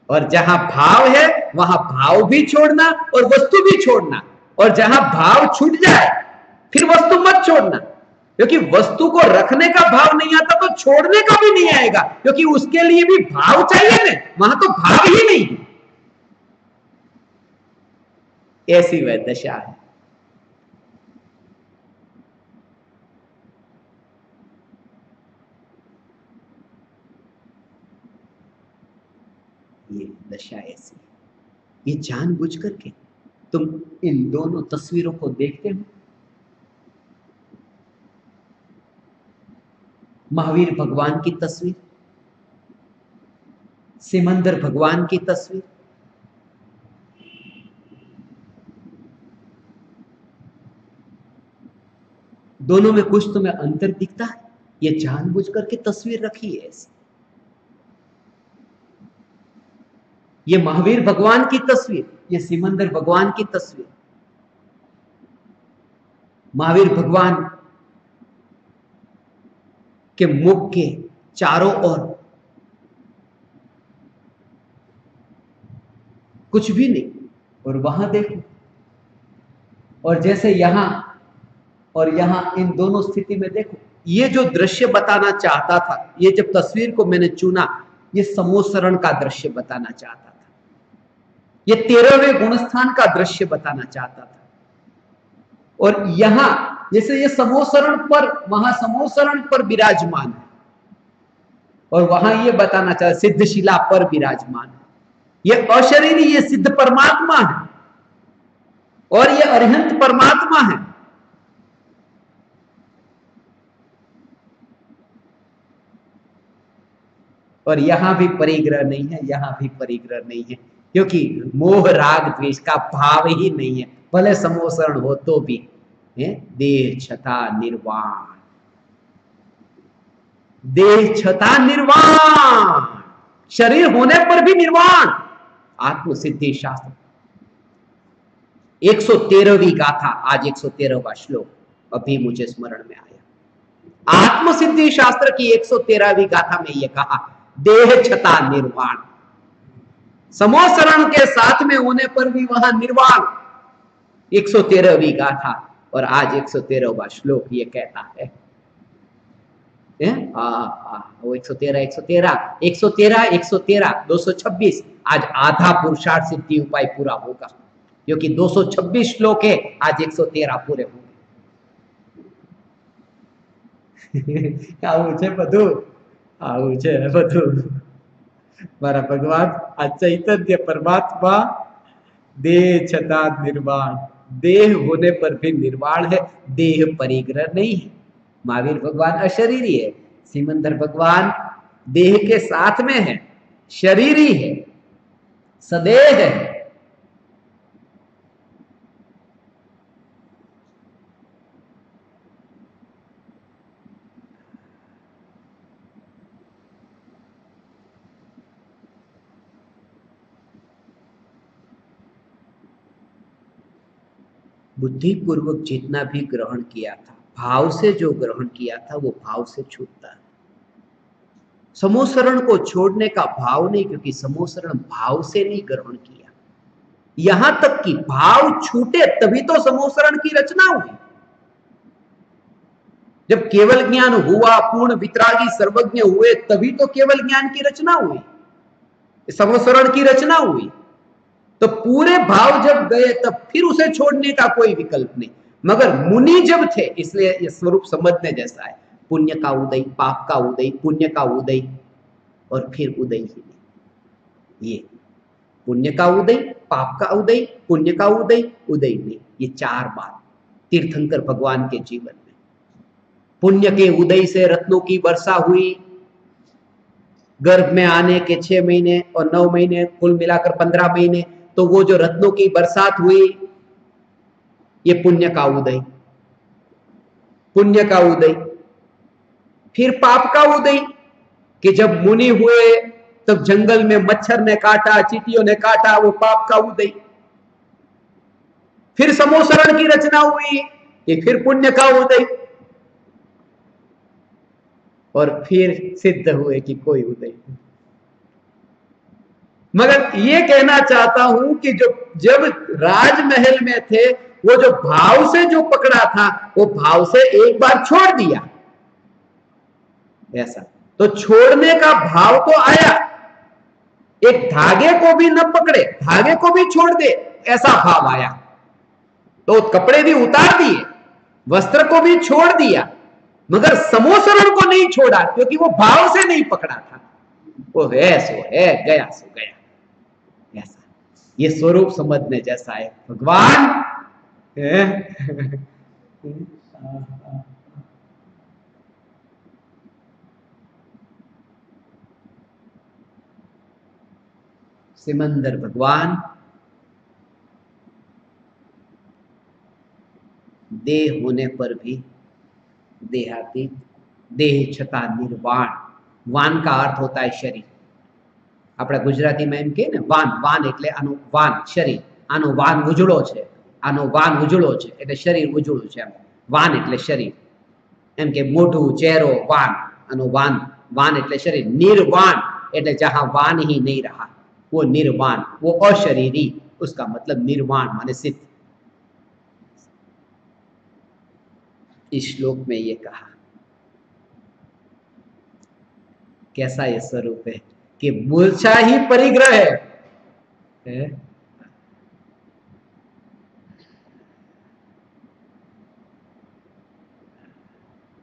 और जहां भाव है वहां भाव भी छोड़ना और वस्तु भी छोड़ना। और जहां भाव छूट जाए फिर वस्तु मत छोड़ना, क्योंकि वस्तु को रखने का भाव नहीं आता तो छोड़ने का भी नहीं आएगा, क्योंकि उसके लिए भी भाव चाहिए ना, वहां तो भाव ही नहीं है। ऐसी वह दशा है। ये दशा ऐसी है। ये जानबूझ करके तुम इन दोनों तस्वीरों को देखते हो। महावीर भगवान की तस्वीर, सिमंदर भगवान की तस्वीर, दोनों में कुछ तुम्हें अंतर दिखता है। ये जानबूझ करके तस्वीर रखी है ऐसी। ये महावीर भगवान की तस्वीर, ये सिमंदर भगवान की तस्वीर। महावीर भगवान के मुख के चारों ओर कुछ भी नहीं, और वहां देखो, और जैसे यहां और यहां इन दोनों स्थिति में देखो। ये जो दृश्य बताना चाहता था, ये जब तस्वीर को मैंने चुना, ये समोसरण का दृश्य बताना चाहता था, ये 13वें गुणस्थान का दृश्य बताना चाहता था। और यहां जैसे ये समोसरण पर, वहां समोसरण पर विराजमान है, और वहां ये बताना चाहता सिद्धशिला पर विराजमान है। ये अशरीरी, ये सिद्ध परमात्मा है और ये अरिहंत परमात्मा है। और यहां भी परिग्रह नहीं है, यहां भी परिग्रह नहीं है, क्योंकि मोह राग द्वेष का भाव ही नहीं है। भले समोसरण हो तो भी देह छता निर्वाण, देह छता निर्वाण, शरीर होने पर भी निर्वाण। आत्मसिद्धि शास्त्र 113वीं गाथा, आज 113वां श्लोक अभी मुझे स्मरण में आया। आत्मसिद्धि शास्त्र की 113वीं गाथा में यह कहा, देह छता निर्वाण, समोसरण के साथ में होने पर भी वहां निर्वाण। 113वीं गाथा और आज 113वां श्लोक ये कहता है। वो 113 113 113 113 226, आज आधा पुरुषार्थ सिद्धि उपाय पूरा होगा, क्योंकि 226 श्लोक है, आज 113 पूरे होंगे। આવું છે બધું, આવું છે બધું। મારા ભગવાન આ ચૈતન્ય परमात्मा देह छता निर्वाण, देह होने पर भी निर्वाण है, देह परिग्रह नहीं है। महावीर भगवान अशरीरी है, सिमंदर भगवान देह के साथ में है, शरीरी है, सदेह है। बुद्धिपूर्वक जितना भी ग्रहण किया था, भाव से जो ग्रहण किया था वो भाव से छूटता है। समोसरण को छोड़ने का भाव नहीं, क्योंकि समोसरण भाव से नहीं ग्रहण किया। यहां तक कि भाव छूटे तभी तो समोसरण की रचना हुई। जब केवल ज्ञान हुआ, पूर्ण वितरागी सर्वज्ञ हुए, तभी तो केवल ज्ञान की रचना हुई, समोसरण की रचना हुई। तो पूरे भाव जब गए तब फिर उसे छोड़ने का कोई विकल्प नहीं। मगर मुनि जब थे, इसलिए ये स्वरूप समझने जैसा है। पुण्य का उदय, पाप का उदय, पुण्य का उदय और फिर उदय ही नहीं। ये पुण्य का उदय, पाप का उदय, पुण्य का उदय, उदय नहीं, ये चार बात तीर्थंकर भगवान के जीवन में। पुण्य के उदय से रत्नों की वर्षा हुई, गर्भ में आने के 6 महीने और 9 महीने, कुल मिलाकर 15 महीने, तो वो जो रत्नों की बरसात हुई, ये पुण्य का उदय, पुण्य का उदय। फिर पाप का उदय कि जब मुनि हुए तब जंगल में मच्छर ने काटा, चींटियों ने काटा, वो पाप का उदय। फिर समोसरण की रचना हुई, ये फिर पुण्य का उदय। और फिर सिद्ध हुए कि कोई उदय नहीं। मगर ये कहना चाहता हूं कि जो जब राजमहल में थे, वो जो भाव से जो पकड़ा था, वो भाव से एक बार छोड़ दिया, ऐसा। तो छोड़ने का भाव तो आया, एक धागे को भी न पकड़े, धागे को भी छोड़ दे, ऐसा भाव आया। तो कपड़े भी उतार दिए, वस्त्र को भी छोड़ दिया, मगर समोसरण को नहीं छोड़ा, क्योंकि वो भाव से नहीं पकड़ा था। वो है सो है, गया सो गया, ऐसा। ये स्वरूप समझने जैसा है। भगवान सिमंदर भगवान देह होने पर भी देहातीत, देह छता निर्वाण। वान का अर्थ होता है शरीर। अपना गुजराती में एम के ने वान, वान એટલે આનું વાન શરીર, આનો વાન ઉજળો છે, આનો વાન ઉજળો છે એટલે શરીર ઉજળું છે એમ। વાન એટલે શરીર, એમ કે મોઢું, ચહેરો, વાન, આનો વાન, વાન એટલે શરીર। निर्वाण એટલે जहां वान ही नहीं रहा, वो निर्वाण, वो अशरीरी, उसका मतलब निर्वाण माने सिद्ध। इस श्लोक में ये कहा, कैसा ये स्वरूप है कि मूर्छा ही परिग्रह है।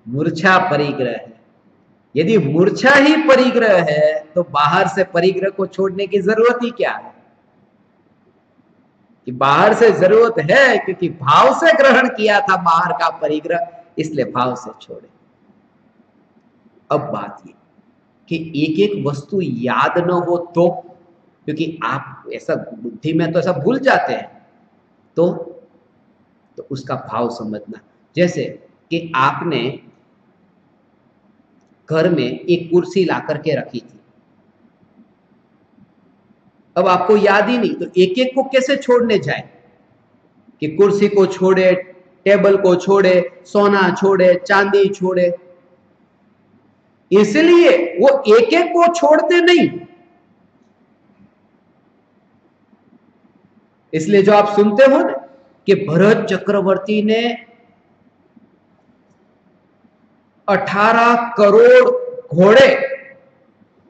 मूर्छा परिग्रह है। यदि मूर्छा ही परिग्रह है तो बाहर से परिग्रह को छोड़ने की जरूरत ही क्या है? कि बाहर से जरूरत है, क्योंकि भाव से ग्रहण किया था बाहर का परिग्रह, इसलिए भाव से छोड़े। अब बात ये कि एक एक वस्तु याद न हो तो, क्योंकि आप ऐसा बुद्धि में तो ऐसा भूल जाते हैं, तो उसका भाव समझना। जैसे कि आपने घर में एक कुर्सी ला करके रखी थी, अब आपको याद ही नहीं, तो एक एक को कैसे छोड़ने जाए? कि कुर्सी को छोड़े, टेबल को छोड़े, सोना छोड़े, चांदी छोड़े, इसलिए वो एक एक को छोड़ते नहीं। इसलिए जो आप सुनते हो ना कि भरत चक्रवर्ती ने 18 करोड़ घोड़े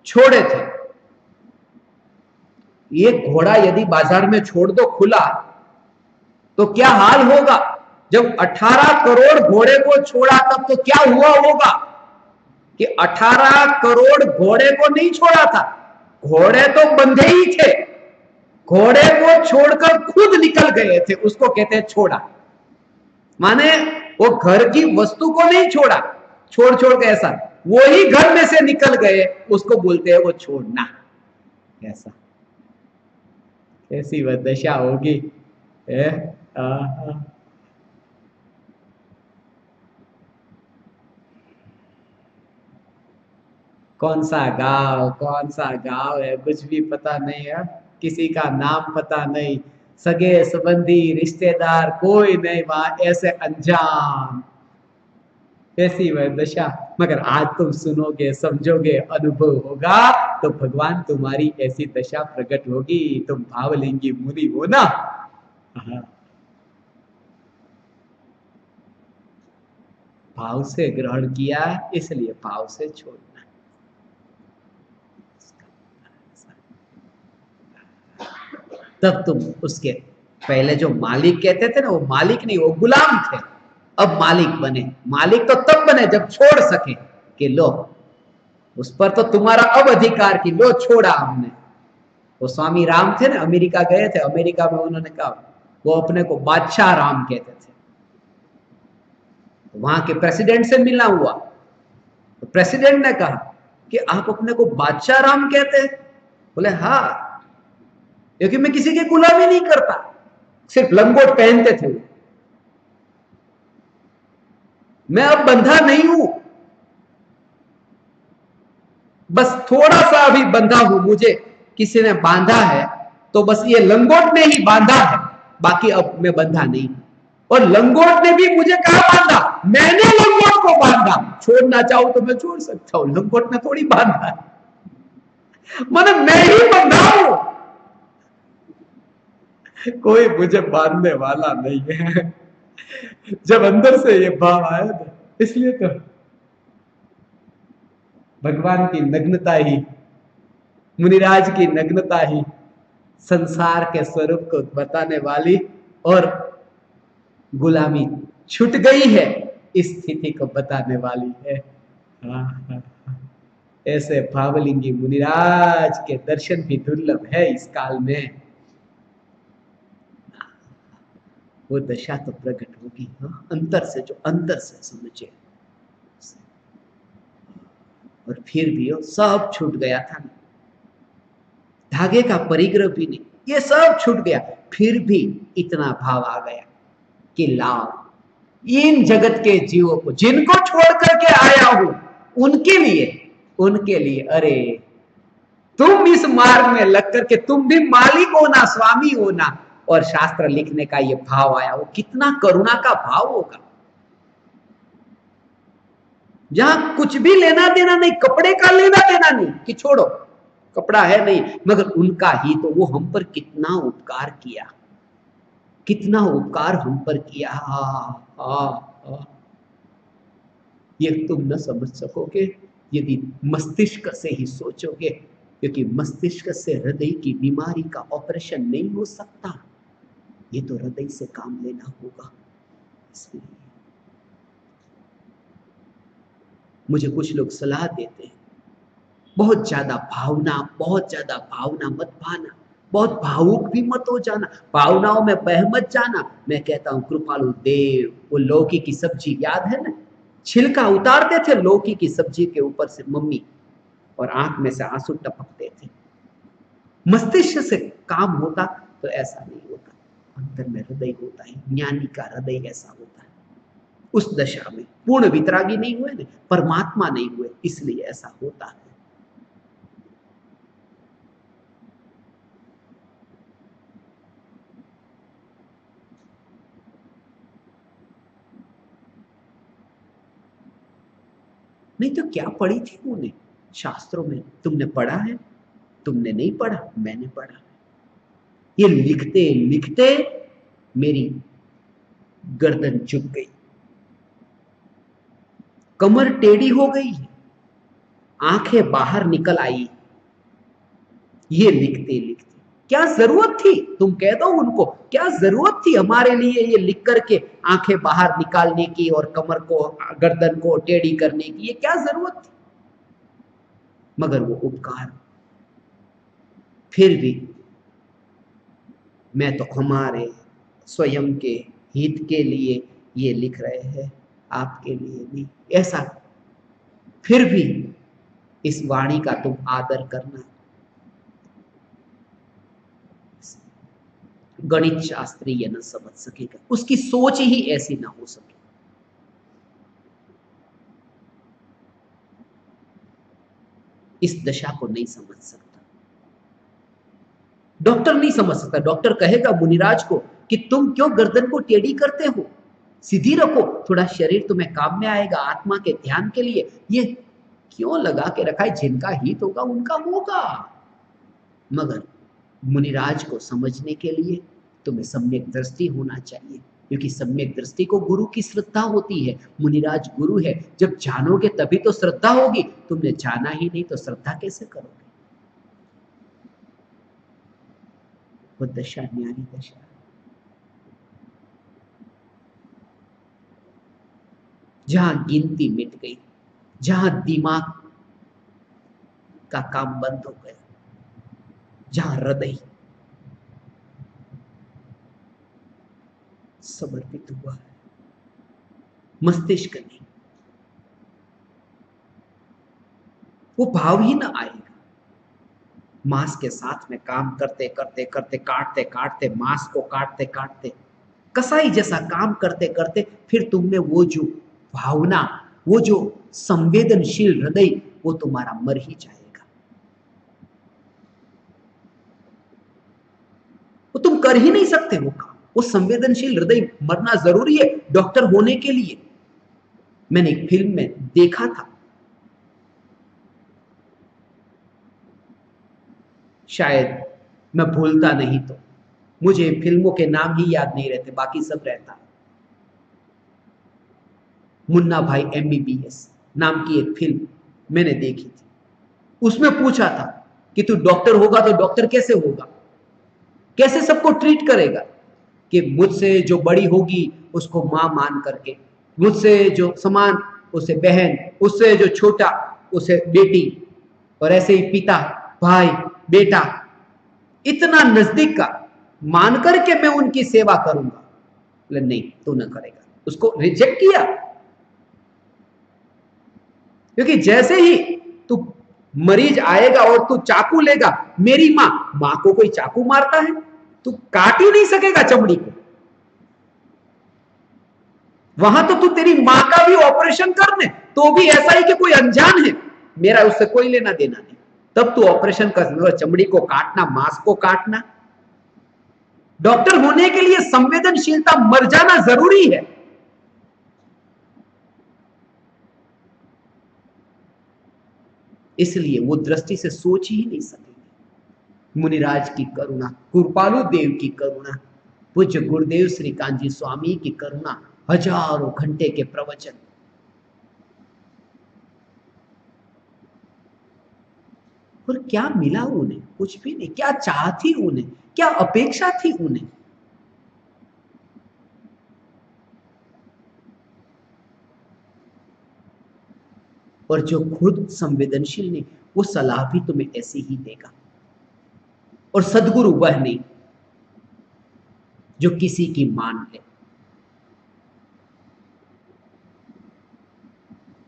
छोड़े थे। ये घोड़ा यदि बाजार में छोड़ दो खुला, तो क्या हाल होगा? जब 18 करोड़ घोड़े को छोड़ा तब तो क्या हुआ होगा कि 18 करोड़ घोड़े को नहीं छोड़ा था, घोड़े तो बंधे ही थे, घोड़े को छोड़कर खुद निकल गए थे, उसको कहते हैं छोड़ा। माने वो घर की वस्तु को नहीं छोड़ा, छोड़ छोड़ के ऐसा, वो ही घर में से निकल गए, उसको बोलते हैं वो छोड़ना। ऐसा कैसी वह दशा होगी। कौन सा गांव है, कुछ भी पता नहीं है, किसी का नाम पता नहीं, सगे संबंधी रिश्तेदार कोई नहीं वहां, ऐसे अनजान, ऐसी वह दशा। मगर आज तुम सुनोगे, समझोगे, अनुभव होगा तो भगवान तुम्हारी ऐसी दशा प्रकट होगी, तुम भावलिंगी मुनि हो ना। भाव से ग्रहण किया, इसलिए भाव से छोड़ना। तब तुम उसके पहले जो मालिक कहते थे ना, वो मालिक नहीं, वो गुलाम थे, अब मालिक बने। मालिक तो तब बने जब छोड़ सके, कि लो उस पर तो तुम्हारा अब अधिकार, की लो छोड़ा हमने। वो स्वामी राम थे ना, अमेरिका गए थे, अमेरिका में उन्होंने कहा, वो अपने को बादशाह राम कहते थे। वहां के प्रेसिडेंट से मिलना हुआ, तो प्रेसिडेंट ने कहा कि आप अपने को बादशाह राम कहते हैं? बोले हाँ, क्योंकि मैं किसी की गुलामी नहीं करता, सिर्फ लंगोट पहनते थे, मैं अब बंधा नहीं हूं, बस थोड़ा सा अभी बंधा हूं, मुझे किसी ने बांधा है तो बस ये लंगोट ने ही बांधा है, बाकी अब मैं बंधा नहीं। और लंगोट ने भी मुझे कहा बांधा, मैंने लंगोट को बांधा, छोड़ना चाहूं तो मैं छोड़ सकता हूं, लंगोट ने थोड़ी बांधा है, मतलब मैं ही बंधा हूं, कोई मुझे बांधने वाला नहीं है। जब अंदर से ये भाव आया था, इसलिए तो भगवान की नग्नता ही, मुनिराज की नग्नता ही संसार के स्वरूप को बताने वाली, और गुलामी छूट गई है इस स्थिति को बताने वाली है। ऐसे भावलिंगी मुनिराज के दर्शन भी दुर्लभ है इस काल में। वो दशा तो प्रकट होगी, अंतर से, जो अंतर से समझे। और फिर भी वो सब छूट गया था ना, धागे का परिग्रह भी नहीं, ये सब छूट गया, फिर भी इतना भाव आ गया कि लाभ इन जगत के जीवों को, जिनको छोड़ करके आया हूं, उनके लिए अरे तुम इस मार्ग में लग करके तुम भी मालिक हो ना, स्वामी हो ना। और शास्त्र लिखने का ये भाव आया, वो कितना करुणा का भाव होगा, जहां कुछ भी लेना देना नहीं, कपड़े का लेना देना नहीं, कि छोड़ो कपड़ा है नहीं, मगर उनका ही तो, वो हम पर कितना उपकार किया, कितना उपकार हम पर किया। ये तुम न समझ सकोगे यदि मस्तिष्क से ही सोचोगे, क्योंकि मस्तिष्क से हृदय की बीमारी का ऑपरेशन नहीं हो सकता, ये तो हृदय से काम लेना होगा। इसलिए मुझे कुछ लोग सलाह देते हैं, बहुत ज्यादा भावना मत भाना, बहुत भावुक भी मत हो जाना, भावनाओं में बह मत जाना। मैं कहता हूं कृपालु देव, वो लौकी की सब्जी याद है ना, छिलका उतारते थे लौकी की सब्जी के ऊपर से मम्मी, और आंख में से आंसू टपकते थे। मस्तिष्क से काम होता तो ऐसा नहीं होता, अंतर में हृदय होता है, ज्ञानी का हृदय ऐसा होता है। उस दशा में पूर्ण वितरागी नहीं हुए ना, परमात्मा नहीं हुए, इसलिए ऐसा होता है। नहीं तो क्या पढ़ी थी उन्हें शास्त्रों में, तुमने पढ़ा है? तुमने नहीं पढ़ा, मैंने पढ़ा। ये लिखते लिखते मेरी गर्दन झुक गई, कमर टेढ़ी हो गई, आंखें बाहर निकल आई, ये लिखते लिखते। क्या जरूरत थी, तुम कह दो उनको, क्या जरूरत थी हमारे लिए ये लिख करके आंखें बाहर निकालने की और कमर को, गर्दन को टेढ़ी करने की, ये क्या जरूरत थी? मगर वो उपकार, फिर भी मैं तो हमारे स्वयं के हित के लिए ये लिख रहे हैं, आपके लिए नहीं। ऐसा फिर भी इस वाणी का तुम आदर करना। गणित शास्त्री ये न समझ सकेगा, उसकी सोच ही ऐसी ना हो सके। इस दशा को नहीं समझ सकता, डॉक्टर नहीं समझ सकता। डॉक्टर कहेगा मुनिराज को कि तुम क्यों गर्दन को टेढ़ी करते हो, सीधी रखो, थोड़ा शरीर तुम्हें काम में आएगा, आत्मा के ध्यान के लिए ये क्यों लगा के रखा है, जिनका हित होगा उनका होगा। मगर मुनिराज को समझने के लिए तुम्हें सम्यक दृष्टि होना चाहिए, क्योंकि सम्यक दृष्टि को गुरु की श्रद्धा होती है। मुनिराज गुरु है, जब जानोगे तभी तो श्रद्धा होगी, तुमने जाना ही नहीं तो श्रद्धा कैसे करोगे। वो दशा न्यारी दशा। जहां गिनती मिट गई, जहां दिमाग का काम बंद हो गया, जहां हृदय समर्पित हुआ है, मस्तिष्क नहीं, वो भाव ही ना आएगा। मांस के साथ में काम करते करते करते, काटते काटते, मांस को काटते काटते, कसाई जैसा काम करते करते, फिर तुमने वो जो भावना, वो जो संवेदनशील हृदय, वो तुम्हारा मर ही जाएगा। वो तुम कर ही नहीं सकते वो काम। वो संवेदनशील हृदय मरना जरूरी है डॉक्टर होने के लिए। मैंने एक फिल्म में देखा था, शायद मैं भूलता नहीं तो, मुझे फिल्मों के नाम ही याद नहीं रहते, बाकी सब रहता है। मुन्ना भाई एमबीबीएस नाम की एक फिल्म मैंने देखी थी। उसमें पूछा था कि तू डॉक्टर होगा तो डॉक्टर कैसे होगा, कैसे सबको ट्रीट करेगा, कि मुझसे जो बड़ी होगी उसको मां मान करके, मुझसे जो समान उसे बहन, उससे जो छोटा उसे बेटी, और ऐसे ही पिता, भाई, बेटा, इतना नजदीक का मान करके मैं उनकी सेवा करूंगा। नहीं, तू न करेगा। उसको रिजेक्ट किया, क्योंकि जैसे ही तू मरीज आएगा और तू चाकू लेगा, मेरी मां को कोई चाकू मारता है, तू काट ही नहीं सकेगा चमड़ी को। वहां तो तू तेरी मां का भी ऑपरेशन करने, तो भी ऐसा ही कि कोई अनजान है, मेरा उससे कोई लेना देना नहीं, तब तू ऑपरेशन कर, चमड़ी को काटना, मांस को काटना। डॉक्टर होने के लिए संवेदनशीलता मर जाना जरूरी है। इसलिए वो दृष्टि से सोच ही नहीं सकेंगे। मुनिराज की करुणा, कृपालु देव की करुणा, पूज्य गुरुदेव श्री कांजी स्वामी की करुणा, हजारों घंटे के प्रवचन, और क्या मिला उन्हें, कुछ भी नहीं। क्या चाह थी उन्हें, क्या अपेक्षा थी उन्हें। और जो खुद संवेदनशील नहीं, वो सलाह भी तुम्हें ऐसी ही देगा। और सदगुरु वह नहीं जो किसी की मान ले,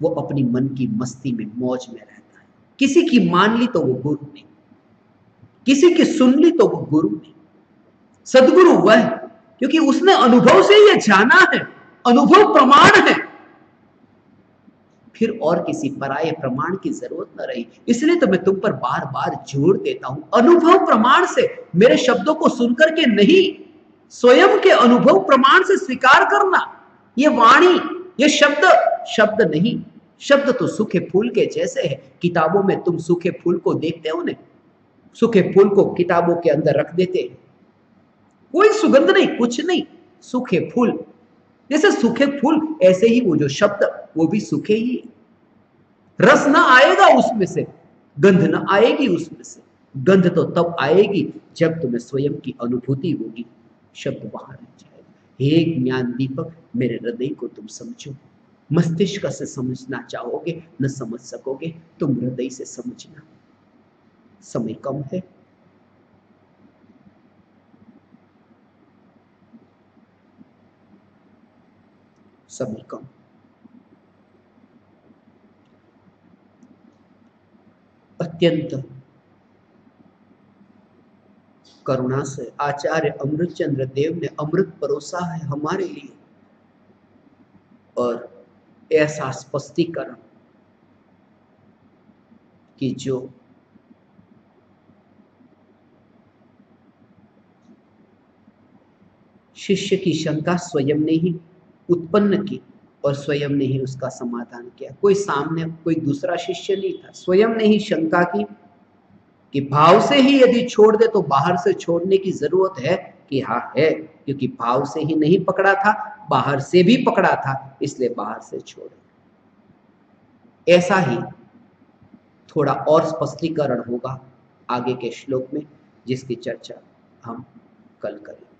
वो अपनी मन की मस्ती में, मौज में रहता है। किसी की मान ली तो वो गुरु नहीं, किसी की सुन ली तो वो गुरु नहीं। सदगुरु वह, क्योंकि उसने अनुभव से ये जाना है, अनुभव प्रमाण है, फिर और किसी पराये प्रमाण की जरूरत न रही। इसलिए तो मैं तुम पर बार बार जोर देता हूं, अनुभव प्रमाण से, मेरे शब्दों को सुनकर के नहीं, स्वयं के अनुभव प्रमाण से स्वीकार करना। ये वाणी, ये शब्द शब्द नहीं, शब्द तो सूखे फूल के जैसे है। किताबों में तुम सूखे फूल को देखते हो ना, सूखे फूल को किताबों के अंदर रख देते हैं, कोई सुगंध नहीं, कुछ नहीं, सूखे फूल। जैसे सूखे फूल, ऐसे ही वो जो शब्द, वो भी सूखे ही। रस ना आएगा उसमें से, गंध ना आएगी उसमें से। गंध तो तब आएगी जब तुम्हें स्वयं की अनुभूति होगी, शब्द वहां रह जाएगा। हे ज्ञान दीपक, मेरे हृदय को तुम समझो। मस्तिष्क से समझना चाहोगे न समझ सकोगे, तुम हृदय से समझना। समय कम है, सभी को अत्यंत करुणा से आचार्य अमृतचंद्र देव ने अमृत परोसा है हमारे लिए, और ऐसा स्पष्टीकरण कि जो शिष्य की शंका स्वयं ने ही उत्पन्न की और स्वयं ने ही उसका समाधान किया। कोई सामने कोई दूसरा शिष्य नहीं था, स्वयं ने ही शंका की कि भाव से ही यदि छोड़ दे तो बाहर से छोड़ने की जरूरत है कि हाँ है, क्योंकि भाव से ही नहीं पकड़ा था, बाहर से भी पकड़ा था, इसलिए बाहर से छोड़े। ऐसा ही थोड़ा और स्पष्टीकरण होगा आगे के श्लोक में, जिसकी चर्चा हम कल करेंगे।